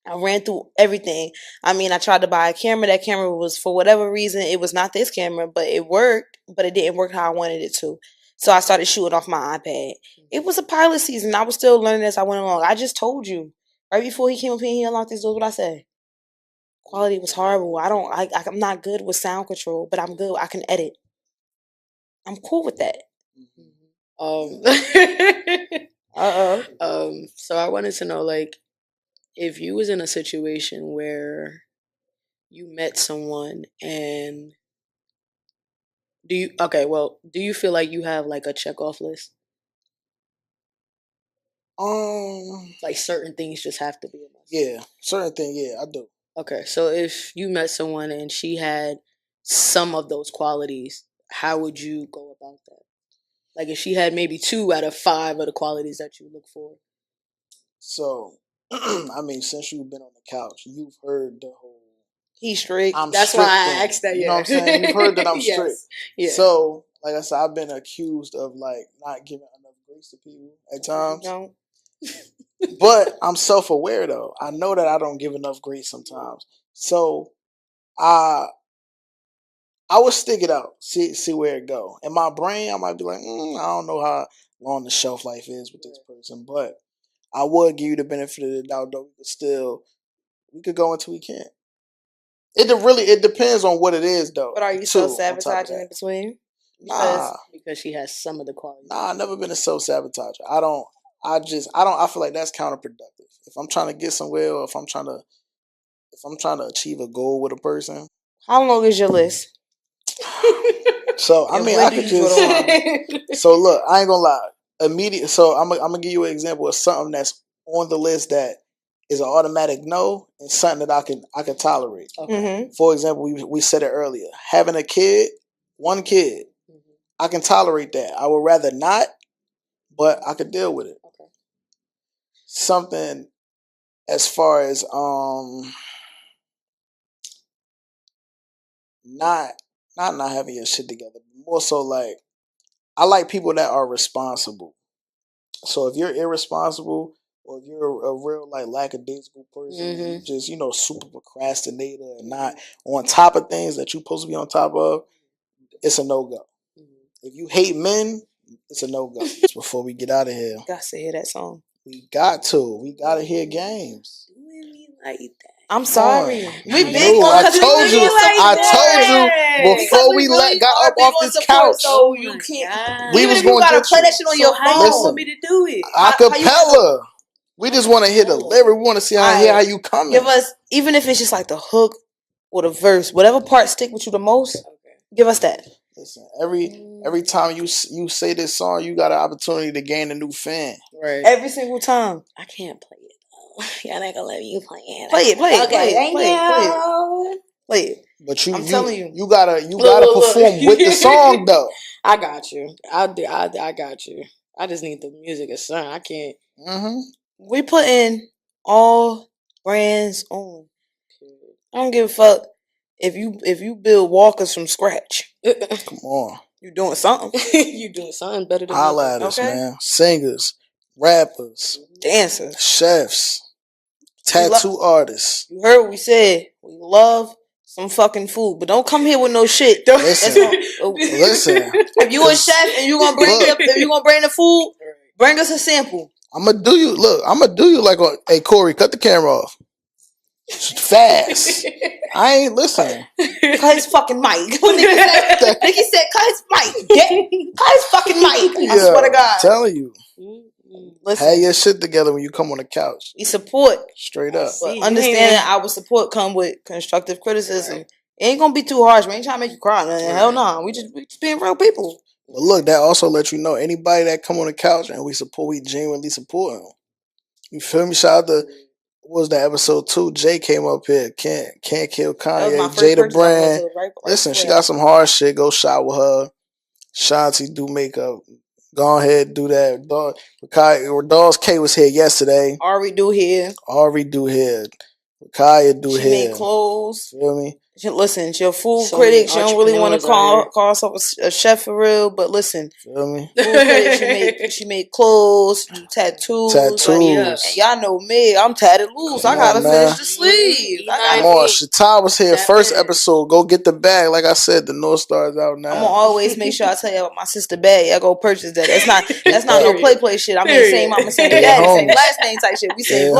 I ran through everything. I mean, I tried to buy a camera. That camera was, for whatever reason, it was not this camera, but it worked, but it didn't work how I wanted it to. So I started shooting off my iPad. It was a pilot season. I was still learning as I went along. I just told you, right before he came up here and he unlocked these doors, what I said? Quality was horrible. I'm not good with sound control, but I'm good. I can edit. I'm cool with that. So I wanted to know, like, if you was in a situation where you met someone and do you feel like you have like a check-off list? Like certain things just have to be a must. Yeah, certain things, yeah, I do. Okay, so if you met someone and she had some of those qualities, how would you go about that? Like if she had maybe 2 out of 5 of the qualities that you look for. So, I mean, since you've been on the couch, you've heard the whole he's strict. That's why I asked that. You know what I'm saying? You've heard that I'm yes. strict. Yeah. So, like I said, I've been accused of like not giving enough grace to people at times. No. But I'm self-aware though. I know that I don't give enough grace sometimes. So I would stick it out, see where it go. In my brain, I might be like, I don't know how long the shelf life is with this person, but I would give you the benefit of the doubt though. We could go until we can't. It depends on what it is though. But are you self-sabotaging in between? Because she has some of the qualities. Nah, I've never been a self-sabotager. I feel like that's counterproductive. If I'm trying to get somewhere or if I'm trying to achieve a goal with a person. How long is your list? So I mean I could just so look, I ain't gonna lie. So I'm gonna give you an example of something that's on the list that is an automatic no and something that I can tolerate. Okay. Mm-hmm. For example, we said it earlier. Having a kid, one kid, I can tolerate that. I would rather not, but I could deal with it. Okay. Something as far as not having your shit together. More so like I like people that are responsible. So if you're irresponsible or if you're a real like lackadaisical person, just super procrastinator and not on top of things that you're supposed to be on top of, it's a no go. If you hate men, it's a no go. Before we get out of here, got to hear that song. We got to hear games. Like that. I'm sorry. We big on. I told you before we got up off this couch. So you can't. We was going to play that shit on your phone. How you want me to do it? Acapella. We just want to hear the lyric. We want to see how you coming. Give us, even if it's just like the hook or the verse, whatever part stick with you the most. Okay. Give us that. Listen, every time you say this song, you got an opportunity to gain a new fan. Right. Every single time. I can't play it. Y'all ain't gonna let me play it. Play it. But I'm telling you, you gotta perform with the song though. I got you. I got you. I just need the music or something. I can't. We put in all brands on. I don't give a fuck if you build walkers from scratch. Come on, you doing something. You doing something better than holla at us, man. Singers. rappers, dancers, chefs, tattoo artists. You heard what we said. We love some fucking food, but don't come here with no shit. Listen, listen. If you a chef and you gonna bring the food, bring us a sample. I'm gonna do you. Look, I'm gonna do you like, hey Corey, cut the camera off. Fast. I ain't listening. Cut his fucking mic. Nikki said, cut his mic. Cut his fucking mic. I swear to God. I'm telling you. Listen, have your shit together when you come on the couch. We support. Straight up. But understanding our support come with constructive criticism. Right. It ain't gonna be too harsh. We ain't trying to make you cry. Right. Hell no. We just being real people. But look, that also lets you know anybody that come on the couch and we genuinely support them. You feel me? Shout out to, what was that, episode 2? Jay came up here. Can't kill Kanye. Jada Brand. Listen, she got some hard shit. Go shop with her. Shanti do makeup. Go ahead, do that. Dolls K was here yesterday. Ari do here. Kaya do she hair. She made clothes. Feel me? Listen, she a food critic. She don't really want to call herself a chef for real. But listen, feel me? Food critic. She made clothes, tattoos. And y'all know me. I'm tatted loose. I gotta finish the sleeves. Come on, Shatai was here first episode. Go get the bag. Like I said, the North Star is out now. I'm gonna always make sure I tell you about my sister bag. Y'all go purchase that. That's not no play shit. I mean, same mama, same daddy, same last name type shit. We say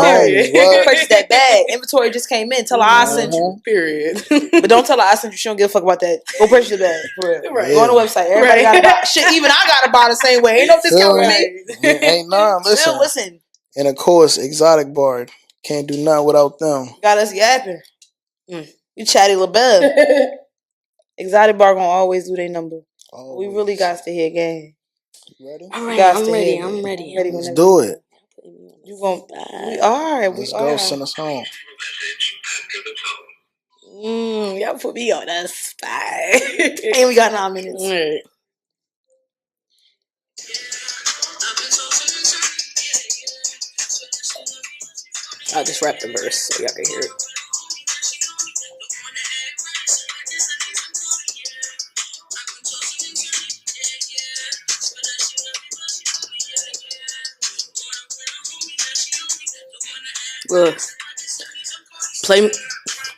purchase that bag. Inventory just came in. Tell her I sent you. Period. But don't tell her I sent you. She don't give a fuck about that. Go purchase the bag. For real. Right. Go on the website. Everybody gotta buy shit. Even I gotta buy the same way. Ain't no discount for me. Ain't none. Listen. Still listen. And of course, Exotic Bar. Can't do nothing without them. Got us yapping. You chatty LaBelle. Exotic Bar gonna always do their number. Always. We really got to hear game. Ready? All right, I'm ready. Let's do it. You gonna? We are. Let's go. Send us home. Y'all put me on that spot. And we got 9 minutes. Right. I'll just rap the verse so y'all can hear it. Look, play me.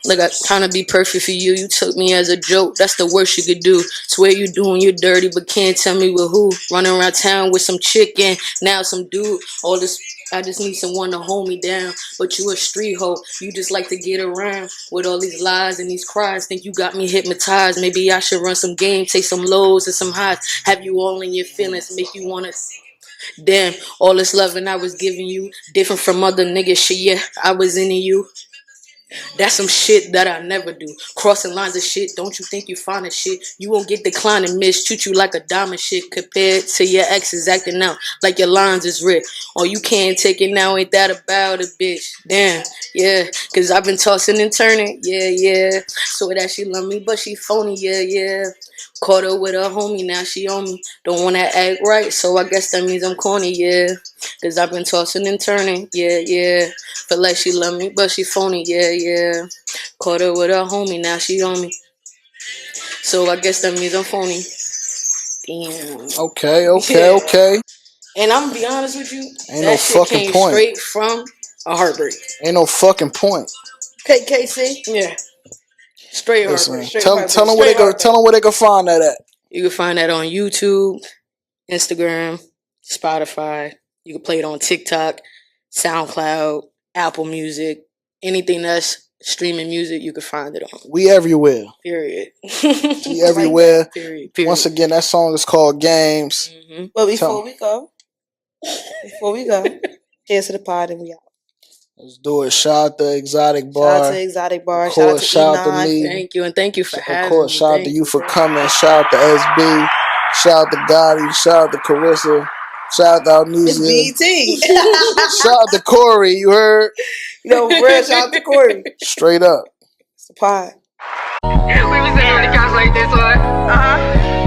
Like I trying to be perfect for you. You took me as a joke. That's the worst you could do. Swear you doing you dirty, but can't tell me with who. Running around town with some chicken, now some dude. All this, I just need someone to hold me down. But you a street hoe. You just like to get around with all these lies and these cries. Think you got me hypnotized. Maybe I should run some game, take some lows and some highs. Have you all in your feelings, make you wanna. Damn, all this loving I was giving you, different from other niggas. Shit, yeah, I was into you. That's some shit that I never do. Crossing lines of shit, don't you think you fine as shit? You won't get declined and miss. Treat you like a diamond shit compared to your exes acting out like your lines is ripped. Or you can't take it now, ain't that about a bitch? Damn, yeah, cause I've been tossing and turning, yeah. So that she love me, but she phony, yeah. Caught her with her homie, now she on me. Don't wanna act right, so I guess that means I'm corny, yeah. Cause I've been tossing and turning, yeah. Feel like she love me, but she phony, yeah. Caught her with her homie, now she on me. So I guess that means I'm phony. Damn. Okay. And I'm gonna be honest with you, ain't that no shit fucking came point. Straight from a heartbreak. Ain't no fucking point. KKC? Yeah. Straight Listen, heartbreak. Tell them where they can find that at. You can find that on YouTube, Instagram, Spotify. You can play it on TikTok, SoundCloud, Apple Music, anything that's streaming music, you can find it on. We everywhere. Period. We everywhere. Period. Once again, that song is called Games. Mm-hmm. But before we go, here's to the pod and we out. Let's do it. Shout out to Exotic Bar. Shout out to Exotic Bar. Shout out to shout out to me. Thank you, and thank you for having me. Of course, shout out to you for coming. Shout out to SB. Shout out to Gotti. Shout out to Carissa. Shout out to Alnesia. It's BT. Shout out to Corey. You heard? Yo, bro, shout out to Corey. Straight up. It's the pod. We was sitting on the couch like this one.